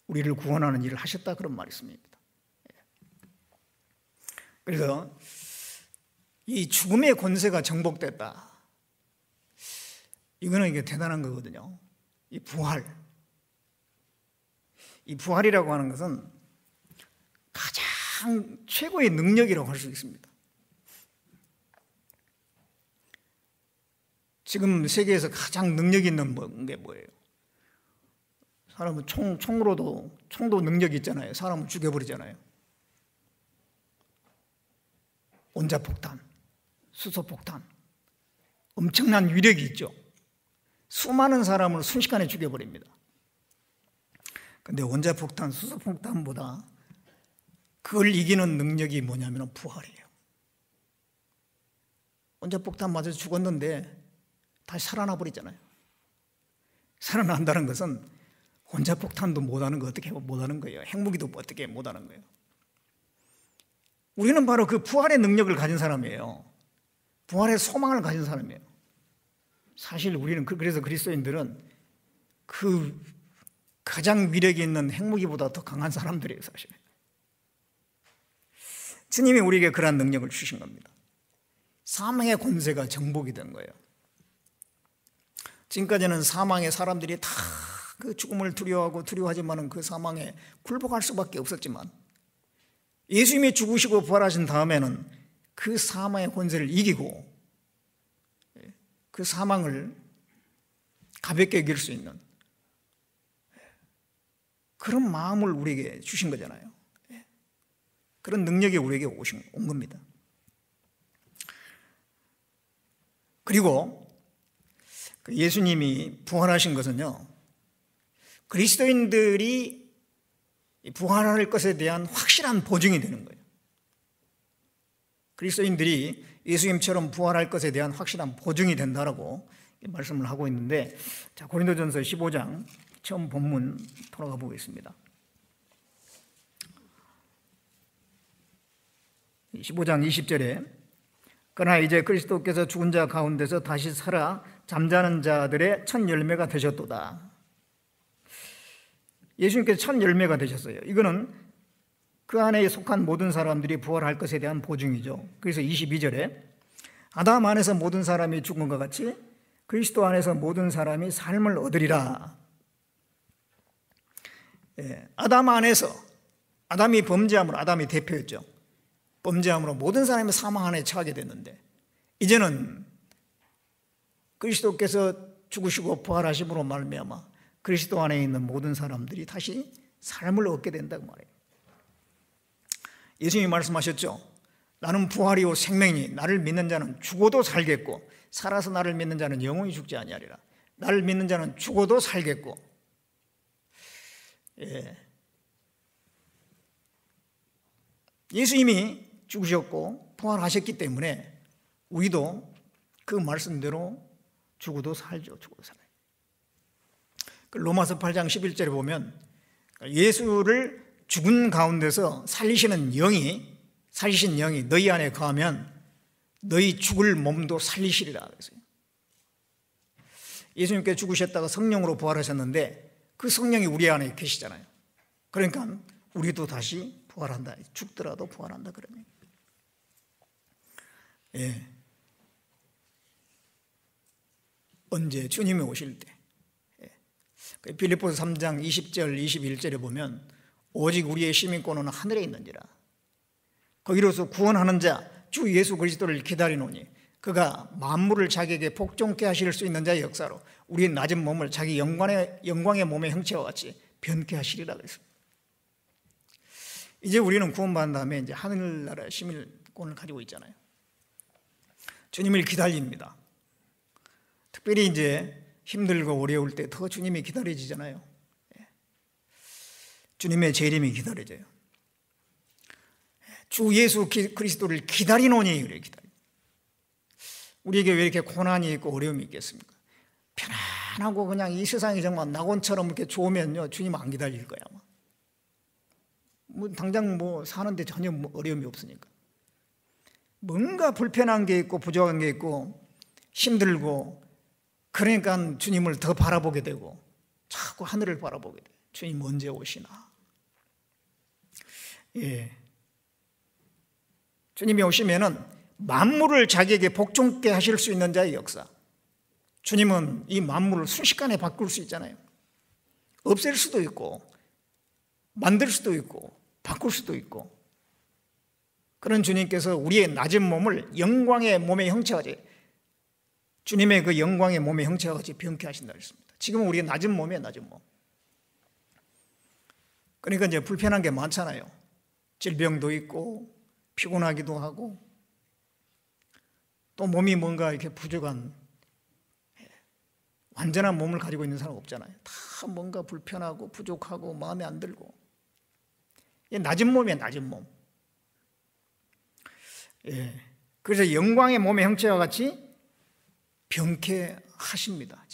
우리를 구원하는 일을 하셨다, 그런 말이 있습니다. 그래서 이 죽음의 권세가 정복됐다, 이거는 이게 대단한 거거든요. 이 부활, 이 부활이라고 하는 것은 가장 최고의 능력이라고 할 수 있습니다. 지금 세계에서 가장 능력 있는 게 뭐예요? 사람은 총도 능력이 있잖아요. 사람을 죽여버리잖아요. 원자폭탄, 수소폭탄, 엄청난 위력이 있죠. 수많은 사람을 순식간에 죽여버립니다. 그런데 원자폭탄, 수소폭탄보다 그걸 이기는 능력이 뭐냐면 부활이에요. 원자폭탄 맞아서 죽었는데 다시 살아나 버리잖아요. 살아난다는 것은 원자폭탄도 못하는 거 어떻게 못하는 거예요. 핵무기도 어떻게 못하는 거예요. 우리는 바로 그 부활의 능력을 가진 사람이에요. 부활의 소망을 가진 사람이에요. 사실 우리는 그래서 그리스도인들은 그 가장 위력이 있는 핵무기보다 더 강한 사람들이에요. 사실 주님이 우리에게 그러한 능력을 주신 겁니다. 사망의 권세가 정복이 된 거예요. 지금까지는 사망의 사람들이 다 그 죽음을 두려워하지만은 그 사망에 굴복할 수밖에 없었지만 예수님이 죽으시고 부활하신 다음에는 그 사망의 권세를 이기고 그 사망을 가볍게 이길 수 있는 그런 마음을 우리에게 주신 거잖아요. 그런 능력이 우리에게 온 겁니다. 그리고 예수님이 부활하신 것은요, 그리스도인들이 부활할 것에 대한 확실한 보증이 되는 거예요. 그리스도인들이 예수님처럼 부활할 것에 대한 확실한 보증이 된다라고 말씀을 하고 있는데, 자, 고린도전서 15장 처음 본문 돌아가 보겠습니다. 15장 20절에 그러나 이제 그리스도께서 죽은 자 가운데서 다시 살아 잠자는 자들의 첫 열매가 되셨도다. 예수님께서 첫 열매가 되셨어요. 이거는 그 안에 속한 모든 사람들이 부활할 것에 대한 보증이죠. 그래서 22절에 아담 안에서 모든 사람이 죽은 것 같이 그리스도 안에서 모든 사람이 삶을 얻으리라. 아담 안에서, 아담이 범죄함으로, 아담이 대표였죠. 범죄함으로 모든 사람이 사망 안에 처하게 됐는데 이제는 그리스도께서 죽으시고 부활하심으로 말미암아 그리스도 안에 있는 모든 사람들이 다시 삶을 얻게 된다고 말해요. 예수님이 말씀하셨죠. 나는 부활이요 생명이니 나를 믿는 자는 죽어도 살겠고 살아서 나를 믿는 자는 영원히 죽지 아니하리라. 나를 믿는 자는 죽어도 살겠고. 예수님이 죽으셨고 부활하셨기 때문에 우리도 그 말씀대로 죽어도 살죠. 죽어도 살아요. 로마서 8장 11절에 보면 예수를 죽은 가운데서 살리신 영이 너희 안에 거하면 너희 죽을 몸도 살리시리라 그랬어요. 예수님께서 죽으셨다가 성령으로 부활하셨는데 그 성령이 우리 안에 계시잖아요. 그러니까 우리도 다시 부활한다. 죽더라도 부활한다 그러네요. 언제? 주님이 오실 때. 빌립보서 3장 20절 21절에 보면 오직 우리의 시민권은 하늘에 있는지라. 거기로서 구원하는 자 주 예수 그리스도를 기다리노니 그가 만물을 자기에게 복종케 하실 수 있는 자의 역사로 우리의 낮은 몸을 자기 영광의 몸의 형체와 같이 변케 하시리라 그랬습니다. 이제 우리는 구원받은 다음에 이제 하늘나라의 시민권을 가지고 있잖아요. 주님을 기다립니다. 특별히 이제 힘들고 어려울 때 더 주님이 기다려지잖아요. 주님의 재림이 기다려져요. 주 예수 그리스도를 기다리노니 그래 기다려. 우리에게 왜 이렇게 고난이 있고 어려움이 있겠습니까? 편안하고 그냥 이 세상이 정말 낙원처럼 이렇게 좋으면요 주님 안 기다릴 거야. 뭐 당장 뭐 사는데 전혀 어려움이 없으니까. 뭔가 불편한 게 있고 부족한 게 있고 힘들고 그러니까 주님을 더 바라보게 되고 자꾸 하늘을 바라보게 돼. 주님 언제 오시나? 예. 주님이 오시면은 만물을 자기에게 복종케 하실 수 있는 자의 역사. 주님은 이 만물을 순식간에 바꿀 수 있잖아요. 없앨 수도 있고 만들 수도 있고 바꿀 수도 있고. 그런 주님께서 우리의 낮은 몸을 영광의 몸의 형체와 같이 주님의 그 영광의 몸의 형체와 같이 변케 하신다 그랬습니다. 지금은 우리의 낮은 몸이에요, 낮은 몸. 그러니까 이제 불편한 게 많잖아요. 질병도 있고 피곤하기도 하고 또 몸이 뭔가 이렇게 부족한 완전한 몸을 가지고 있는 사람 없잖아요. 다 뭔가 불편하고 부족하고 마음에 안 들고. 낮은 몸이에요, 낮은 몸. 예. 그래서 영광의 몸의 형체와 같이 변케 하십니다.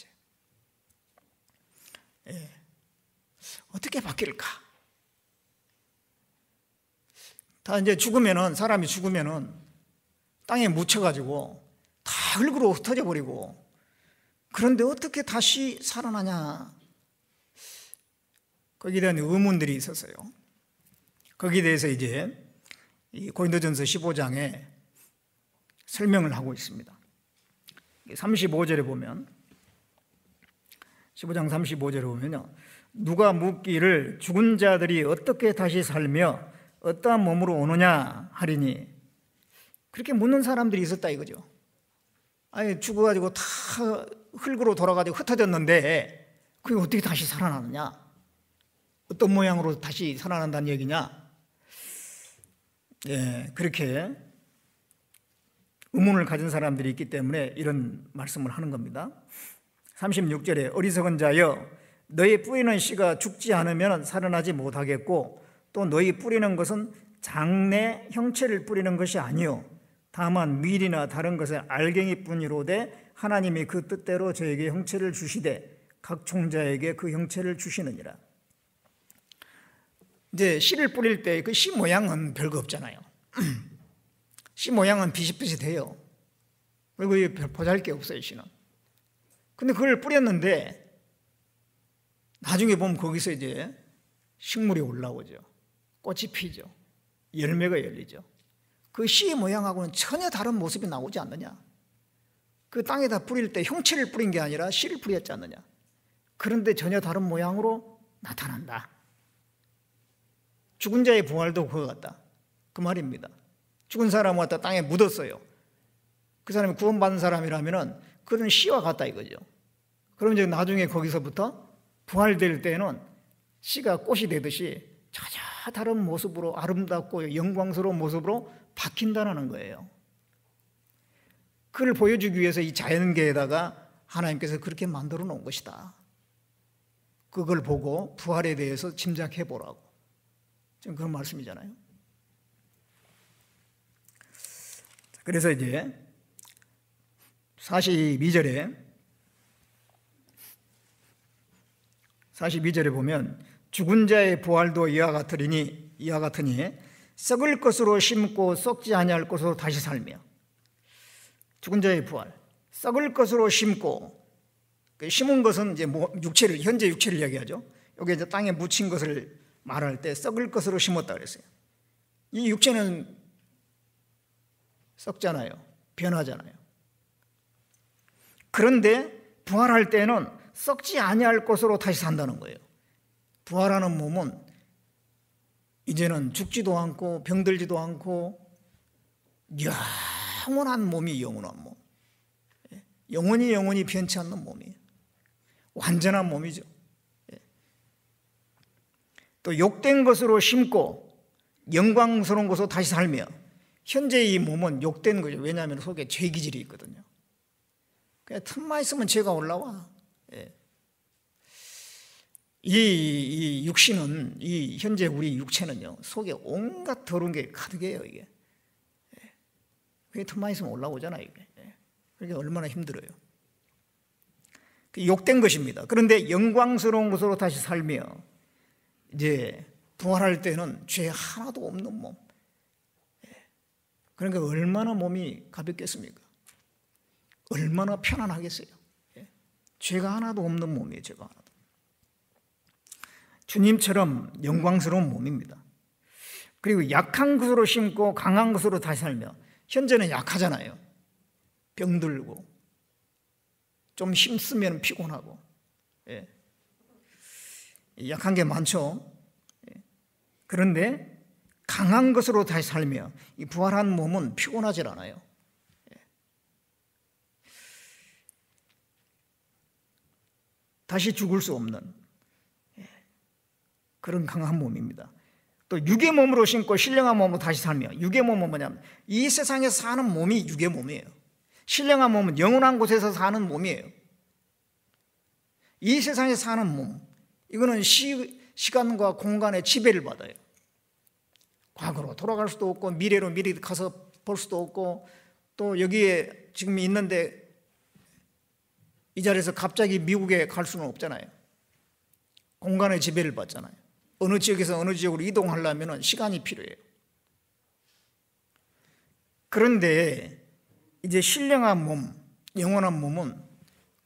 예. 어떻게 바뀔까? 다 이제 죽으면은, 사람이 죽으면은 땅에 묻혀가지고 다 흙으로 흩어져 버리고, 그런데 어떻게 다시 살아나냐? 거기에 대한 의문들이 있었어요. 거기에 대해서 이제 이 고린도전서 15장에 설명을 하고 있습니다. 35절에 보면, 15장 35절에 보면요, 누가 묻기를 죽은 자들이 어떻게 다시 살며 어떠한 몸으로 오느냐 하리니, 그렇게 묻는 사람들이 있었다 이거죠. 아니 죽어가지고 다 흙으로 돌아가지고 흩어졌는데 그게 어떻게 다시 살아나느냐, 어떤 모양으로 다시 살아난다는 얘기냐. 예, 그렇게 의문을 가진 사람들이 있기 때문에 이런 말씀을 하는 겁니다. 36절에 어리석은 자여, 너희 뿌리는 씨가 죽지 않으면 살아나지 못하겠고, 또 너희 뿌리는 것은 장래 형체를 뿌리는 것이 아니요 다만 밀이나 다른 것의 알갱이뿐이로되 하나님이 그 뜻대로 저에게 형체를 주시되 각 종자에게 그 형체를 주시느니라. 이제 씨를 뿌릴 때 그 씨 모양은 별거 없잖아요. 씨 모양은 비슷비슷해요. 그리고 보잘게 없어요, 씨는. 근데 그걸 뿌렸는데 나중에 보면 거기서 이제 식물이 올라오죠. 꽃이 피죠. 열매가 열리죠. 그 씨 모양하고는 전혀 다른 모습이 나오지 않느냐. 그 땅에다 뿌릴 때 형체를 뿌린 게 아니라 씨를 뿌렸지 않느냐. 그런데 전혀 다른 모양으로 나타난다. 죽은 자의 부활도 그거 같다, 그 말입니다. 죽은 사람을 갖다 땅에 묻었어요. 그 사람이 구원받은 사람이라면 그런 씨와 같다 이거죠. 그럼 이제 나중에 거기서부터 부활될 때는 씨가 꽃이 되듯이 전혀 다른 모습으로, 아름답고 영광스러운 모습으로 바뀐다는 거예요. 그걸 보여주기 위해서 이 자연계에다가 하나님께서 그렇게 만들어 놓은 것이다. 그걸 보고 부활에 대해서 짐작해 보라고. 지금 그런 말씀이잖아요. 그래서 이제 42절에 보면 죽은 자의 부활도 이와 같으니 썩을 것으로 심고 썩지 아니할 것으로 다시 살며. 죽은 자의 부활, 썩을 것으로 심고, 심은 것은 이제 육체를, 현재 육체를 이야기하죠. 여기 이제 땅에 묻힌 것을 말할 때 썩을 것으로 심었다 그랬어요. 이 육체는 썩잖아요. 변하잖아요. 그런데 부활할 때는 썩지 아니할 것으로 다시 산다는 거예요. 부활하는 몸은 이제는 죽지도 않고 병들지도 않고 영원한 몸이 영원한 몸. 영원히 변치 않는 몸이에요. 완전한 몸이죠. 또 욕된 것으로 심고 영광스러운 것으로 다시 살며, 현재 이 몸은 욕된 거죠. 왜냐하면 속에 죄 기질이 있거든요. 그냥 틈만 있으면 죄가 올라와. 이 육신은, 이 현재 우리 육체는요, 속에 온갖 더러운 게 가득해요. 이게 그게 틈만 있으면 올라오잖아요. 이게. 그게 얼마나 힘들어요. 욕된 것입니다. 그런데 영광스러운 것으로 다시 살며, 이제 부활할 때는 죄 하나도 없는 몸. 그러니까 얼마나 몸이 가볍겠습니까? 얼마나 편안하겠어요. 죄가 하나도 없는 몸이에요. 죄가 하나도. 주님처럼 영광스러운 몸입니다. 그리고 약한 것으로 심고 강한 것으로 다시 살며, 현재는 약하잖아요. 병들고 좀 힘쓰면 피곤하고, 약한 게 많죠. 그런데 강한 것으로 다시 살며, 이 부활한 몸은 피곤하질 않아요. 다시 죽을 수 없는 그런 강한 몸입니다. 또 육의 몸으로 심고 신령한 몸으로 다시 살며, 육의 몸은 뭐냐면 이 세상에서 사는 몸이 육의 몸이에요. 신령한 몸은 영원한 곳에서 사는 몸이에요. 이 세상에 사는 몸, 이거는 시간과 공간의 지배를 받아요. 과거로 돌아갈 수도 없고 미래로 미리 가서 볼 수도 없고, 또 여기에 지금 있는데 이 자리에서 갑자기 미국에 갈 수는 없잖아요. 공간의 지배를 받잖아요. 어느 지역에서 어느 지역으로 이동하려면 시간이 필요해요. 그런데 이제 신령한 몸, 영원한 몸은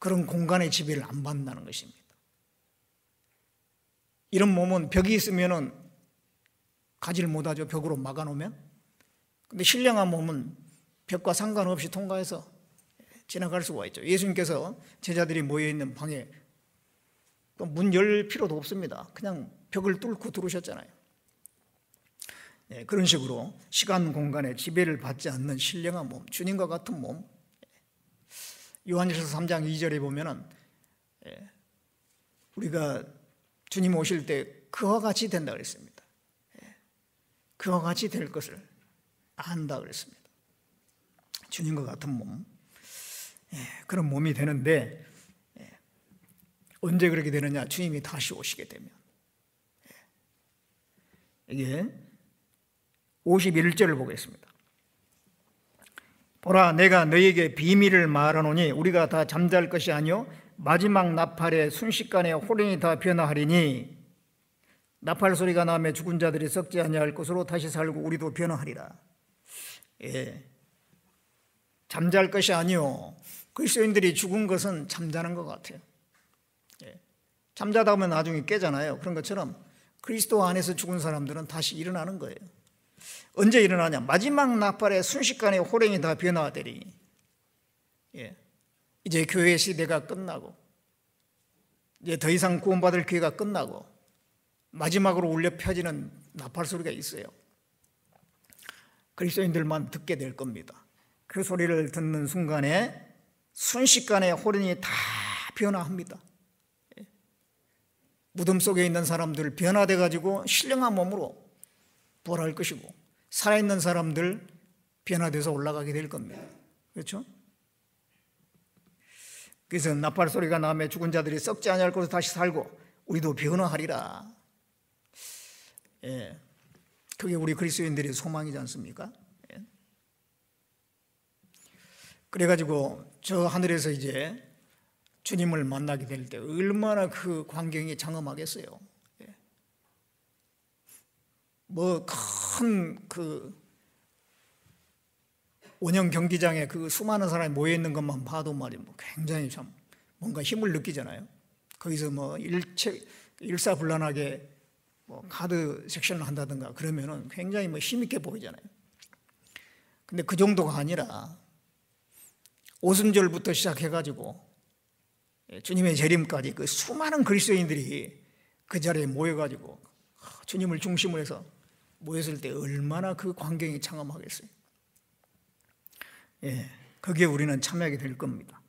그런 공간의 지배를 안 받는다는 것입니다. 이런 몸은 벽이 있으면 가지를 못하죠. 벽으로 막아놓으면. 근데 신령한 몸은 벽과 상관없이 통과해서 지나갈 수가 있죠. 예수님께서 제자들이 모여있는 방에 또 문 열 필요도 없습니다. 그냥 벽을 뚫고 들어오셨잖아요. 그런 식으로 시간 공간의 지배를 받지 않는 신령한 몸, 주님과 같은 몸. 요한일서 3장 2절에 보면은 우리가 주님 오실 때 그와 같이 된다 그랬습니다. 그와 같이 될 것을 안다 그랬습니다. 주님과 같은 몸, 그런 몸이 되는데, 언제 그렇게 되느냐? 주님이 다시 오시게 되면. 이게 51절을 보겠습니다. 보라, 내가 너희에게 비밀을 말하노니 우리가 다 잠잘 것이 아니요 마지막 나팔에 순식간에 호련히 다 변화하리니, 나팔 소리가 나며 죽은 자들이 썩지 아니할 것으로 다시 살고 우리도 변화하리라. 잠잘 것이 아니요, 그리스도인들이 죽은 것은 잠자는 것 같아요. 잠자다 보면 나중에 깨잖아요. 그런 것처럼 그리스도 안에서 죽은 사람들은 다시 일어나는 거예요. 언제 일어나냐? 마지막 나팔에 순식간에 호랭이 다 변화되리. 이제 교회 시대가 끝나고, 이제 더 이상 구원받을 기회가 끝나고 마지막으로 울려 펴지는 나팔 소리가 있어요. 그리스도인들만 듣게 될 겁니다. 그 소리를 듣는 순간에 순식간에 호련이 다 변화합니다. 무덤 속에 있는 사람들 변화돼 가지고 신령한 몸으로 부활할 것이고, 살아있는 사람들 변화돼서 올라가게 될 겁니다. 그렇죠? 그래서 나팔 소리가 나며 죽은 자들이 썩지 아니할 것으로 다시 살고 우리도 변화하리라. 그게 우리 그리스도인들의 소망이지 않습니까? 그래가지고 저 하늘에서 이제 주님을 만나게 될 때 얼마나 그 광경이 장엄하겠어요. 뭐 큰 그 원형 경기장에 그 수많은 사람이 모여 있는 것만 봐도 말이야, 뭐 굉장히 참 뭔가 힘을 느끼잖아요. 거기서 뭐 일사불란하게 뭐 카드 섹션을 한다든가 그러면은 굉장히 뭐 힘있게 보이잖아요. 근데 그 정도가 아니라 오순절부터 시작해가지고 주님의 재림까지 그 수많은 그리스도인들이 그 자리에 모여가지고 주님을 중심으로 해서 모였을 때 얼마나 그 광경이 장엄하겠어요. 거기에 우리는 참여하게 될 겁니다.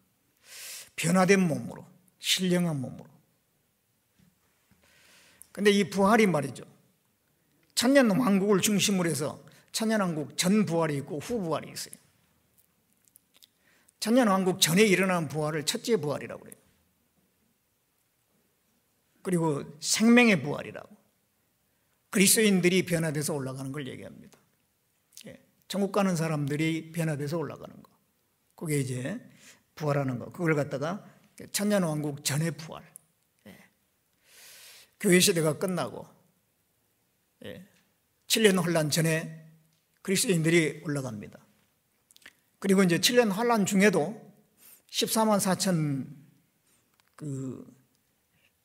변화된 몸으로, 신령한 몸으로. 근데 이 부활이 말이죠, 천년왕국을 중심으로 해서 천년왕국 전 부활이 있고 후 부활이 있어요. 천년왕국 전에 일어난 부활을 첫째 부활이라고 그래요. 그리고 생명의 부활이라고, 그리스도인들이 변화돼서 올라가는 걸 얘기합니다. 천국 가는 사람들이 변화돼서 올라가는 거, 그게 이제 부활하는 거, 그걸 갖다가 천년왕국 전의 부활. 교회 시대가 끝나고 7년 환란 전에 그리스도인들이 올라갑니다. 그리고 이제 7년 환란 중에도 14만 4천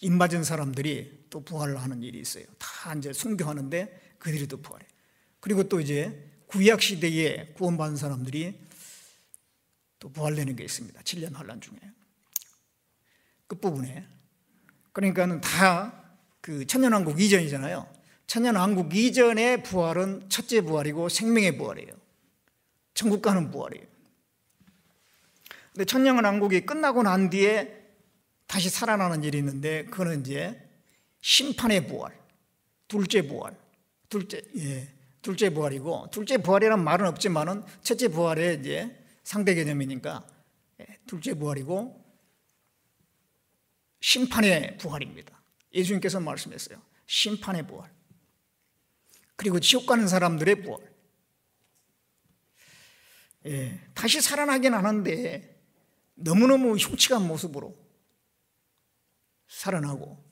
임 맞은 사람들이 또 부활을 하는 일이 있어요. 다 이제 순교하는데 그들이 또 부활해요. 그리고 또 이제 구약 시대에 구원받은 사람들이 또 부활되는 게 있습니다. 7년 환란 중에 끝부분에. 그러니까는 다 그 천년왕국 이전이잖아요. 천년왕국 이전의 부활은 첫째 부활이고 생명의 부활이에요. 천국 가는 부활이에요. 근데 천년왕국이 끝나고 난 뒤에 다시 살아나는 일이 있는데, 그거는 이제 심판의 부활, 둘째 부활, 둘째 부활이고, 둘째 부활이란 말은 없지만은 첫째 부활의 이제 상대 개념이니까 둘째 부활이고 심판의 부활입니다. 예수님께서 말씀했어요. 심판의 부활. 그리고 지옥 가는 사람들의 부활. 다시 살아나긴 하는데 너무너무 흉측한 모습으로 살아나고,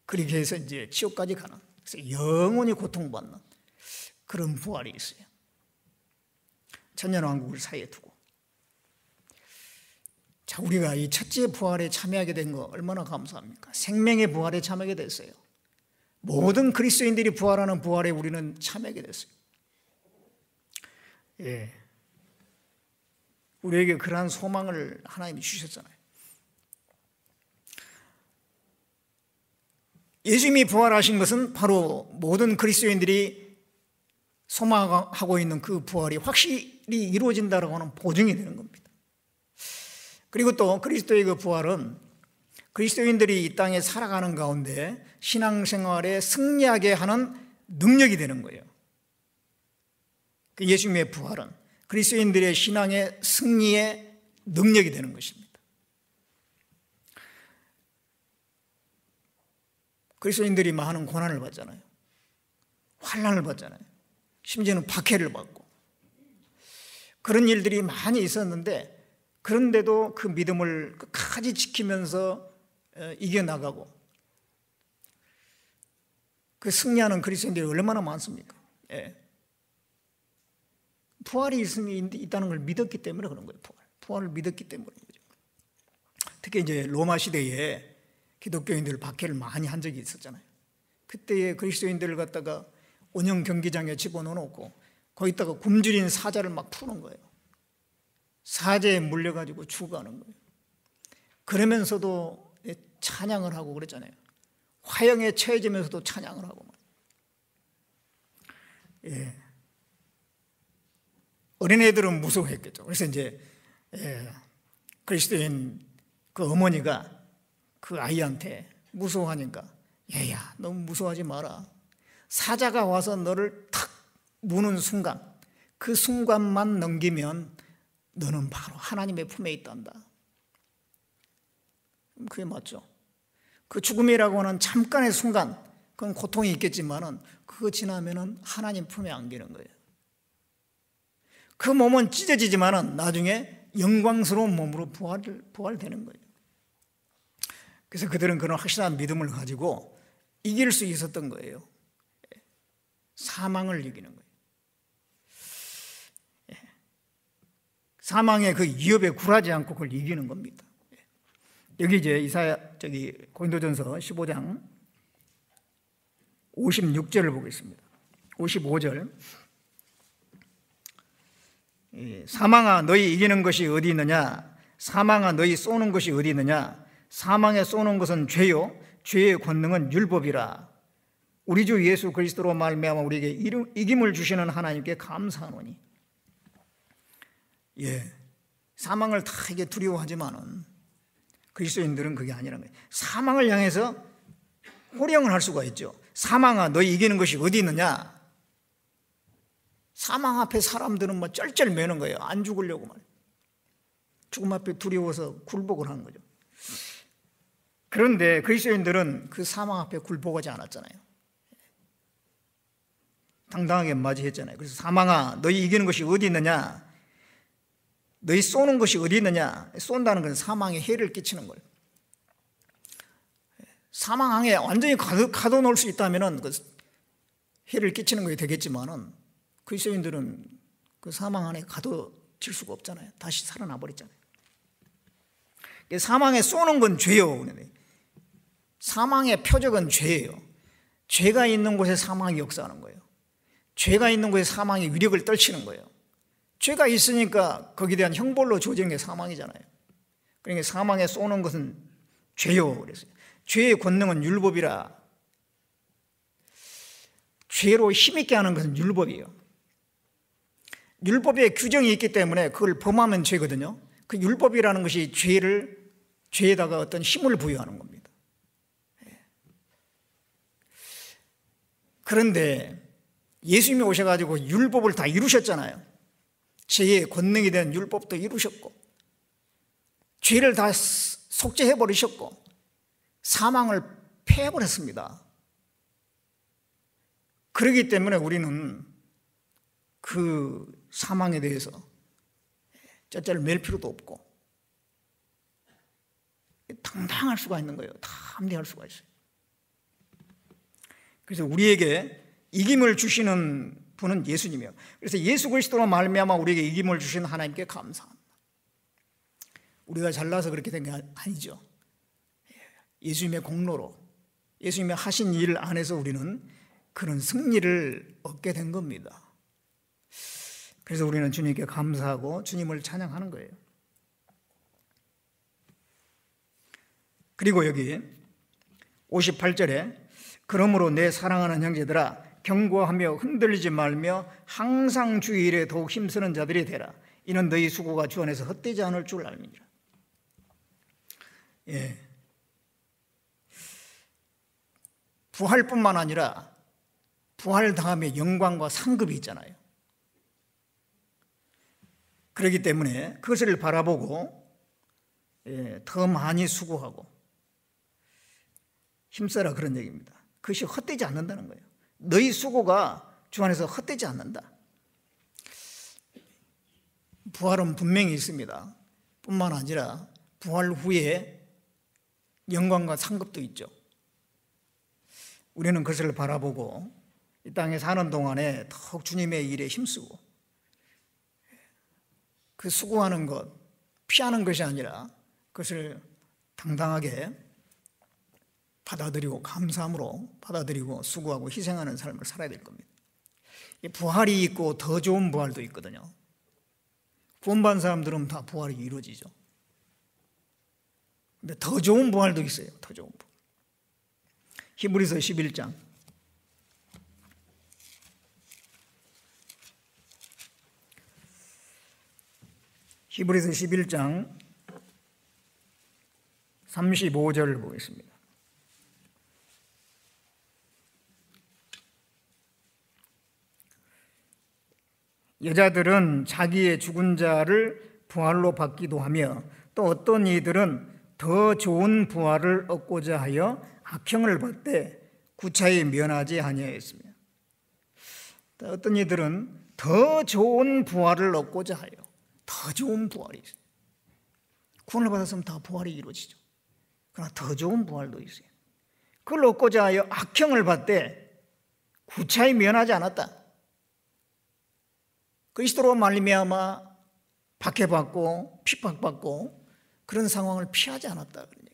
그렇게 해서 이제 지옥까지 가는, 그래서 영원히 고통받는 그런 부활이 있어요. 천년왕국을 사이에 두고. 자, 우리가 이 첫째 부활에 참여하게 된 거 얼마나 감사합니까? 생명의 부활에 참여하게 됐어요. 모든 그리스도인들이 부활하는 부활에 우리는 참여하게 됐어요. 우리에게 그러한 소망을 하나님이 주셨잖아요. 예수님이 부활하신 것은 바로 모든 그리스도인들이 소망하고 있는 그 부활이 확실히 이루어진다라고 하는 보증이 되는 겁니다. 그리고 또 그리스도의 그 부활은 그리스도인들이 이 땅에 살아가는 가운데 신앙생활에 승리하게 하는 능력이 되는 거예요. 그 예수님의 부활은 그리스도인들의 신앙의 승리의 능력이 되는 것입니다. 그리스도인들이 많은 고난을 받잖아요. 환난을 받잖아요. 심지어는 박해를 받고 그런 일들이 많이 있었는데, 그런데도 그 믿음을 끝까지 지키면서 이겨나가고 그 승리하는 그리스도인들이 얼마나 많습니까? 부활이 있다는 걸 믿었기 때문에 그런 거예요. 부활을 믿었기 때문에. 특히 이제 로마 시대에 기독교인들 박해를 많이 한 적이 있었잖아요. 그때의 그리스도인들을 갖다가 원형 경기장에 집어넣어놓고 거기다가 굶주린 사자를 막 푸는 거예요. 사자에 물려가지고 죽어가는 거예요. 그러면서도 찬양을 하고 그랬잖아요. 화형에 처해지면서도 찬양을 하고. 어린애들은 무서워했겠죠. 그래서 이제 그리스도인 그 어머니가 그 아이한테 무서워하니까, 얘야 너무 무서워하지 마라. 사자가 와서 너를 탁 무는 순간, 그 순간만 넘기면 너는 바로 하나님의 품에 있단다. 그게 맞죠. 그 죽음이라고 하는 잠깐의 순간, 그건 고통이 있겠지만은 그거 지나면은 하나님 품에 안기는 거예요. 그 몸은 찢어지지만은 나중에 영광스러운 몸으로 부활되는 거예요. 그래서 그들은 그런 확실한 믿음을 가지고 이길 수 있었던 거예요. 사망을 이기는 거예요. 사망의 그 위협에 굴하지 않고 그걸 이기는 겁니다. 여기 이제 고린도전서 15장 56절을 보겠습니다. 55절. 사망아 너희 이기는 것이 어디 있느냐? 사망아 너희 쏘는 것이 어디 있느냐? 사망에 쏘는 것은 죄요 죄의 권능은 율법이라. 우리 주 예수 그리스도로 말미암아 우리에게 이김을 주시는 하나님께 감사하노니. 사망을 다 이게 두려워하지만은 그리스도인들은 그게 아니라는 거예요. 사망을 향해서 호령을 할 수가 있죠. 사망아, 너희 이기는 것이 어디 있느냐? 사망 앞에 사람들은 뭐 쩔쩔 매는 거예요. 안 죽으려고 말이에요. 죽음 앞에 두려워서 굴복을 하는 거죠. 그런데 그리스도인들은 그 사망 앞에 굴복하지 않았잖아요. 당당하게 맞이했잖아요. 그래서 사망아, 너희 이기는 것이 어디 있느냐? 너희 쏘는 것이 어디 있느냐? 쏜다는 건 사망에 해를 끼치는 거예요. 사망에 완전히 가둬놓을 수 있다면 그 해를 끼치는 것이 되겠지만은 그리스도인들은 그 사망 안에 가둬질 수가 없잖아요. 다시 살아나 버렸잖아요. 사망에 쏘는 건 죄요. 사망의 표적은 죄예요. 죄가 있는 곳에 사망이 역사하는 거예요. 죄가 있는 곳에 사망의 위력을 떨치는 거예요. 죄가 있으니까 거기에 대한 형벌로 주어지는 게 사망이잖아요. 그러니까 사망에 쏘는 것은 죄요. 그랬어요. 죄의 권능은 율법이라. 죄로 힘있게 하는 것은 율법이에요. 율법에 규정이 있기 때문에 그걸 범하면 죄거든요. 그 율법이라는 것이 죄에다가 어떤 힘을 부여하는 겁니다. 그런데 예수님이 오셔가지고 율법을 다 이루셨잖아요. 죄의 권능이 된 율법도 이루셨고, 죄를 다 속죄해버리셨고, 사망을 패해버렸습니다. 그렇기 때문에 우리는 그 사망에 대해서 쩔쩔 맬 필요도 없고 당당할 수가 있는 거예요. 담대할 수가 있어요. 그래서 우리에게 이김을 주시는 분은 예수님이에요. 그래서 예수 그리스도로 말미암아 우리에게 이김을 주신 하나님께 감사합니다. 우리가 잘나서 그렇게 된 게 아니죠. 예수님의 공로로, 예수님의 하신 일 안에서 우리는 그런 승리를 얻게 된 겁니다. 그래서 우리는 주님께 감사하고 주님을 찬양하는 거예요. 그리고 여기 58절에 그러므로 내 사랑하는 형제들아 경고하며 흔들리지 말며 항상 주의 일에 더욱 힘쓰는 자들이 되라. 이는 너희 수고가 주 안에서 헛되지 않을 줄 알미니라. 부활뿐만 아니라 부활 다음에 영광과 상급이 있잖아요. 그렇기 때문에 그것을 바라보고 더 많이 수고하고 힘써라 그런 얘기입니다. 그것이 헛되지 않는다는 거예요. 너희 수고가 주 안에서 헛되지 않는다. 부활은 분명히 있습니다. 뿐만 아니라 부활 후에 영광과 상급도 있죠. 우리는 그것을 바라보고 이 땅에 사는 동안에 더욱 주님의 일에 힘쓰고 그 수고하는 것, 피하는 것이 아니라 그것을 당당하게 받아들이고 감사함으로 받아들이고 수고하고 희생하는 삶을 살아야 될 겁니다. 부활이 있고 더 좋은 부활도 있거든요. 구원받은 사람들은 다 부활이 이루어지죠. 근데 더 좋은 부활도 있어요. 더 좋은 부활. 히브리서 11장 히브리서 11장 35절을 보겠습니다. 여자들은 자기의 죽은 자를 부활로 받기도 하며 또 어떤 이들은 더 좋은 부활을 얻고자 하여 악형을 받되 구차히 면하지 아니하였으며 어떤 이들은 더 좋은 부활을 얻고자 하여 더 좋은 부활이 있어요. 구원을 받았으면 다 부활이 이루어지죠. 그러나 더 좋은 부활도 있어요. 그걸 얻고자 하여 악형을 받되 구차히 면하지 않았다. 그리스도로 말미암아 박해받고 핍박받고 그런 상황을 피하지 않았다 그런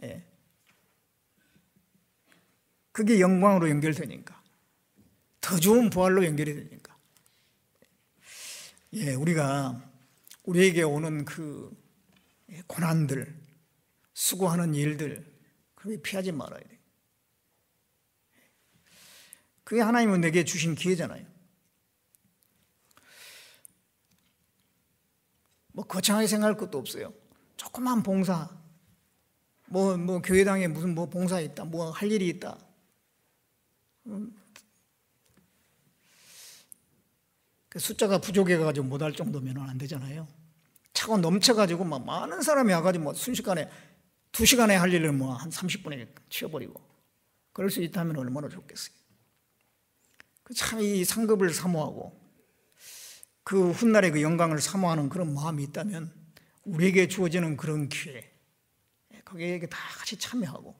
얘기예요. 그게 영광으로 연결되니까 더 좋은 부활로 연결이 되니까 우리가 우리에게 오는 그 고난들 수고하는 일들, 그렇게 피하지 말아야 돼요. 그게 하나님은 내게 주신 기회잖아요. 뭐 거창하게 생각할 것도 없어요. 조그만 봉사, 뭐 교회당에 무슨 뭐 봉사 있다, 뭐 할 일이 있다. 그 숫자가 부족해가지고 못할 정도면 안 되잖아요. 차고 넘쳐가지고 막 많은 사람이 와가지고 뭐 순식간에 2시간에 할 일을 뭐 한 30분에 치워버리고 그럴 수 있다면 얼마나 좋겠어요. 참 이 상급을 사모하고 그 훗날의 그 영광을 사모하는 그런 마음이 있다면 우리에게 주어지는 그런 기회, 거기에 다 같이 참여하고,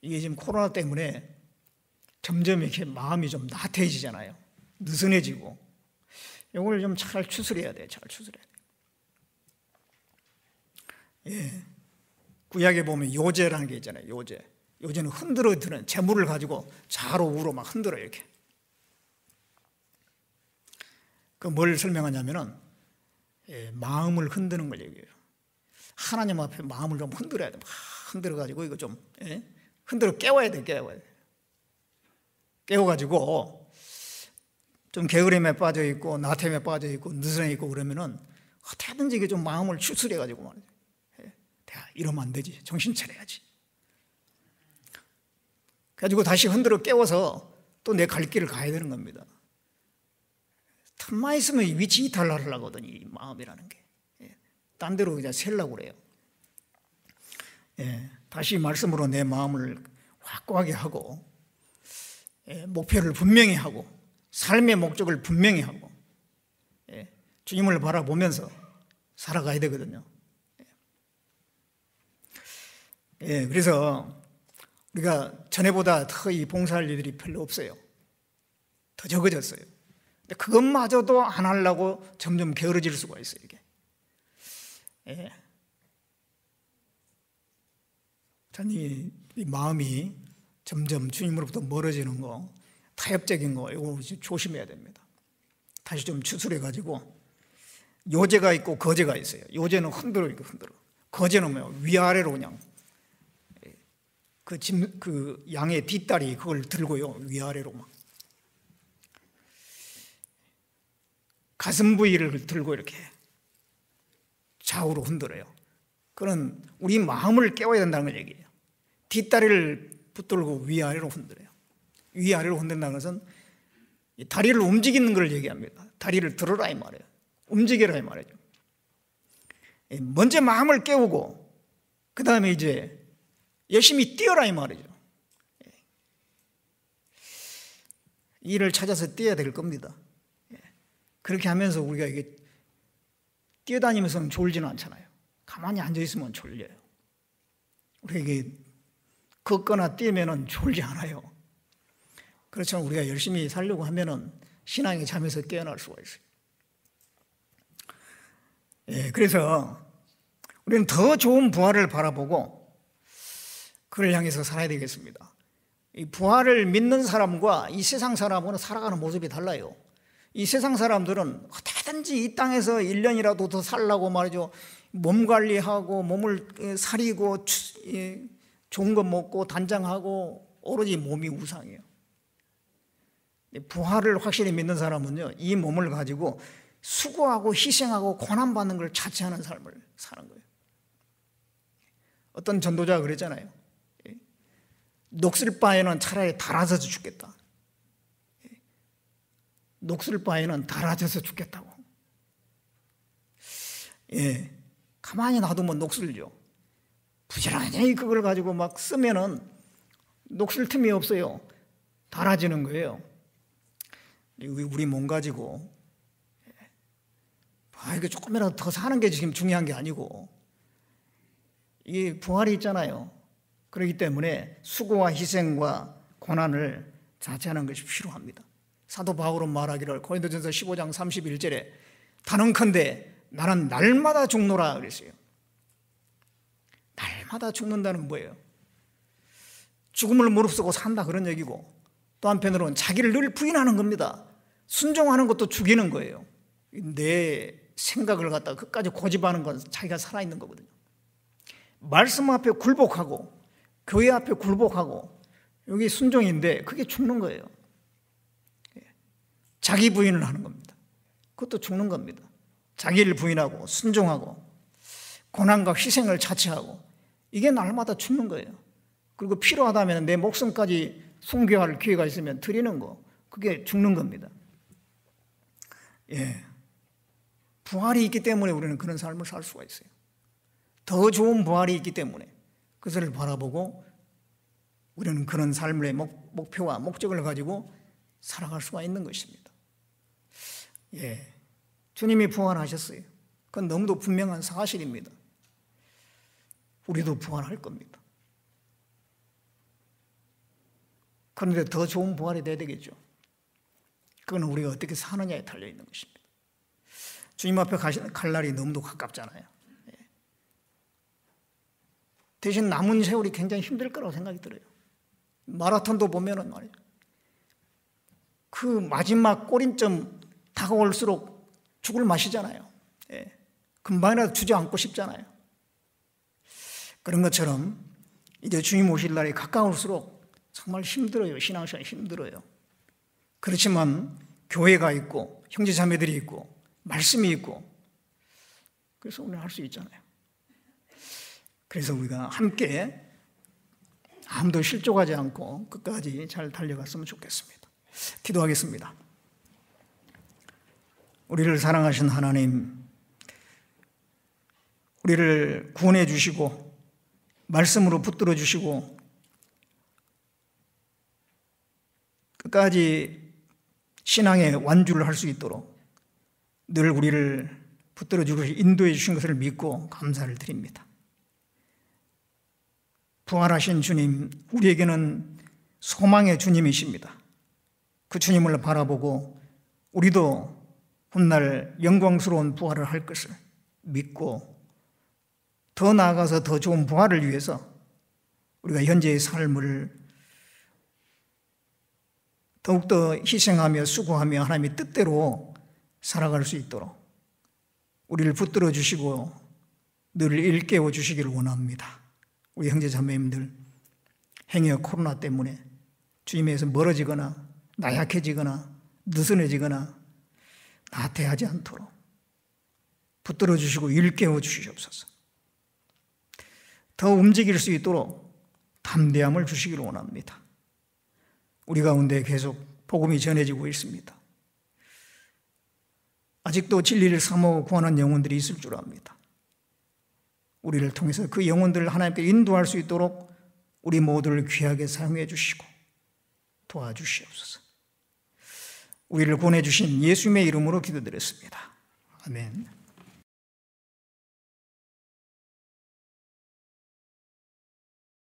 이게 지금 코로나 때문에 점점 이렇게 마음이 좀 나태해지잖아요. 느슨해지고, 이걸 좀 잘 추스려야 돼요. 잘 추스려야 돼요. 예. 구약에 보면 요제라는 게 있잖아요. 요제. 요제는 흔들어 드는 재물을 가지고 좌로 우로 막 흔들어 이렇게. 그 뭘 설명하냐면은 마음을 흔드는 걸 얘기해요. 하나님 앞에 마음을 좀 흔들어야 돼. 막 흔들어 가지고 이거 좀 흔들어 깨워야 돼. 깨워가지고 좀 게으름에 빠져 있고 나태함에 빠져 있고 느슨해 있고 그러면은 어떻게든지 이게 좀 마음을 추스려 가지고 말이죠. 이러면 안 되지. 정신 차려야지. 그래가지고 다시 흔들어 깨워서 또 내 갈 길을 가야 되는 겁니다. 틈만 있으면 위치 이탈을 하거든요. 이 마음이라는 게. 딴 데로 그냥 새려고 그래요. 다시 말씀으로 내 마음을 확고하게 하고, 목표를 분명히 하고, 삶의 목적을 분명히 하고, 주님을 바라보면서 살아가야 되거든요. 그래서 우리가 전에보다 더 이 봉사할 일들이 별로 없어요. 더 적어졌어요. 근데 그것마저도 안 하려고 점점 게으러질 수가 있어요, 이게. 전 이 마음이 점점 주님으로부터 멀어지는 거, 타협적인 거, 이거 조심해야 됩니다. 다시 좀 추스려가지고, 요제가 있고 거제가 있어요. 요제는 흔들어, 거제는 뭐예요? 위아래로 그냥. 그 양의 뒷다리 그걸 들고요. 위아래로 막. 가슴 부위를 들고 이렇게 좌우로 흔들어요. 그건 우리 마음을 깨워야 된다는 걸 얘기해요. 뒷다리를 붙들고 위아래로 흔들어요. 위아래로 흔든다는 것은 다리를 움직이는 걸 얘기합니다. 다리를 들어라 이 말이에요. 움직여라 이 말이죠. 먼저 마음을 깨우고 그 다음에 이제 열심히 뛰어라 이 말이죠. 일을 찾아서 뛰어야 될 겁니다. 그렇게 하면서 우리가 이게 뛰어다니면서는 졸지는 않잖아요. 가만히 앉아있으면 졸려요. 우리가 이게 걷거나 뛰면은 졸지 않아요. 그렇지만 우리가 열심히 살려고 하면은 신앙이 잠에서 깨어날 수가 있어요. 그래서 우리는 더 좋은 부활을 바라보고 그를 향해서 살아야 되겠습니다. 이 부활을 믿는 사람과 이 세상 사람은 살아가는 모습이 달라요. 이 세상 사람들은 어떻게든지 이 땅에서 1년이라도 더 살라고 말이죠. 몸 관리하고 몸을 사리고 좋은 거 먹고 단장하고 오로지 몸이 우상이에요. 부활을 확실히 믿는 사람은요, 이 몸을 가지고 수고하고 희생하고 고난받는 걸 자체하는 삶을 사는 거예요. 어떤 전도자가 그랬잖아요. 녹슬 바에는 차라리 달아져서 죽겠다. 녹슬 바에는 달아져서 죽겠다고. 가만히 놔두면 녹슬죠. 부지런히 그걸 가지고 막 쓰면은 녹슬 틈이 없어요. 달아지는 거예요. 우리 몸 가지고 이게 조금이라도 더 사는 게 지금 중요한 게 아니고 이게 부활이 있잖아요. 그렇기 때문에 수고와 희생과 고난을 자제하는 것이 필요합니다. 사도 바울은 말하기를 고린도전서 15장 31절에 단언컨대 나는 날마다 죽노라 그랬어요. 날마다 죽는다는 건 뭐예요? 죽음을 무릅쓰고 산다 그런 얘기고, 또 한편으로는 자기를 늘 부인하는 겁니다. 순종하는 것도 죽이는 거예요. 내 생각을 갖다가 끝까지 고집하는 건 자기가 살아있는 거거든요. 말씀 앞에 굴복하고 교회 앞에 굴복하고 여기 순종인데 그게 죽는 거예요. 자기 부인을 하는 겁니다. 그것도 죽는 겁니다. 자기를 부인하고 순종하고 고난과 희생을 자처하고 이게 날마다 죽는 거예요. 그리고 필요하다면 내 목숨까지 순교할 기회가 있으면 드리는 거, 그게 죽는 겁니다. 예, 부활이 있기 때문에 우리는 그런 삶을 살 수가 있어요. 더 좋은 부활이 있기 때문에 그것을 바라보고 우리는 그런 삶의 목표와 목적을 가지고 살아갈 수가 있는 것입니다. 예, 주님이 부활하셨어요. 그건 너무도 분명한 사실입니다. 우리도 부활할 겁니다. 그런데 더 좋은 부활이 돼야 되겠죠. 그건 우리가 어떻게 사느냐에 달려있는 것입니다. 주님 앞에 갈 날이 너무도 가깝잖아요. 대신 남은 세월이 굉장히 힘들 거라고 생각이 들어요. 마라톤도 보면은 말이에요, 그 마지막 꼬림점 다가올수록 죽을 맛이잖아요. 금방이라도 주저앉고 싶잖아요. 그런 것처럼 이제 주님 오실 날이 가까울수록 정말 힘들어요. 신앙생활이 힘들어요. 그렇지만 교회가 있고 형제자매들이 있고 말씀이 있고 그래서 우리는 할 수 있잖아요. 그래서 우리가 함께 아무도 실족하지 않고 끝까지 잘 달려갔으면 좋겠습니다. 기도하겠습니다. 우리를 사랑하신 하나님, 우리를 구원해 주시고 말씀으로 붙들어 주시고 끝까지 신앙의 완주를 할 수 있도록 늘 우리를 붙들어 주고 인도해 주신 것을 믿고 감사를 드립니다. 부활하신 주님, 우리에게는 소망의 주님이십니다. 그 주님을 바라보고 우리도 훗날 영광스러운 부활을 할 것을 믿고 더 나아가서 더 좋은 부활을 위해서 우리가 현재의 삶을 더욱더 희생하며 수고하며 하나님의 뜻대로 살아갈 수 있도록 우리를 붙들어 주시고 늘 일깨워 주시기를 원합니다. 우리 형제 자매님들 행여 코로나 때문에 주님에서 멀어지거나 나약해지거나 느슨해지거나 나태하지 않도록 붙들어 주시고 일깨워 주시옵소서. 더 움직일 수 있도록 담대함을 주시기를 원합니다. 우리 가운데 계속 복음이 전해지고 있습니다. 아직도 진리를 사모하고 구하는 영혼들이 있을 줄 압니다. 우리를 통해서 그 영혼들을 하나님께 인도할 수 있도록 우리 모두를 귀하게 사용해 주시고 도와주시옵소서. 우리를 구원해 주신 예수님의 이름으로 기도드렸습니다. 아멘.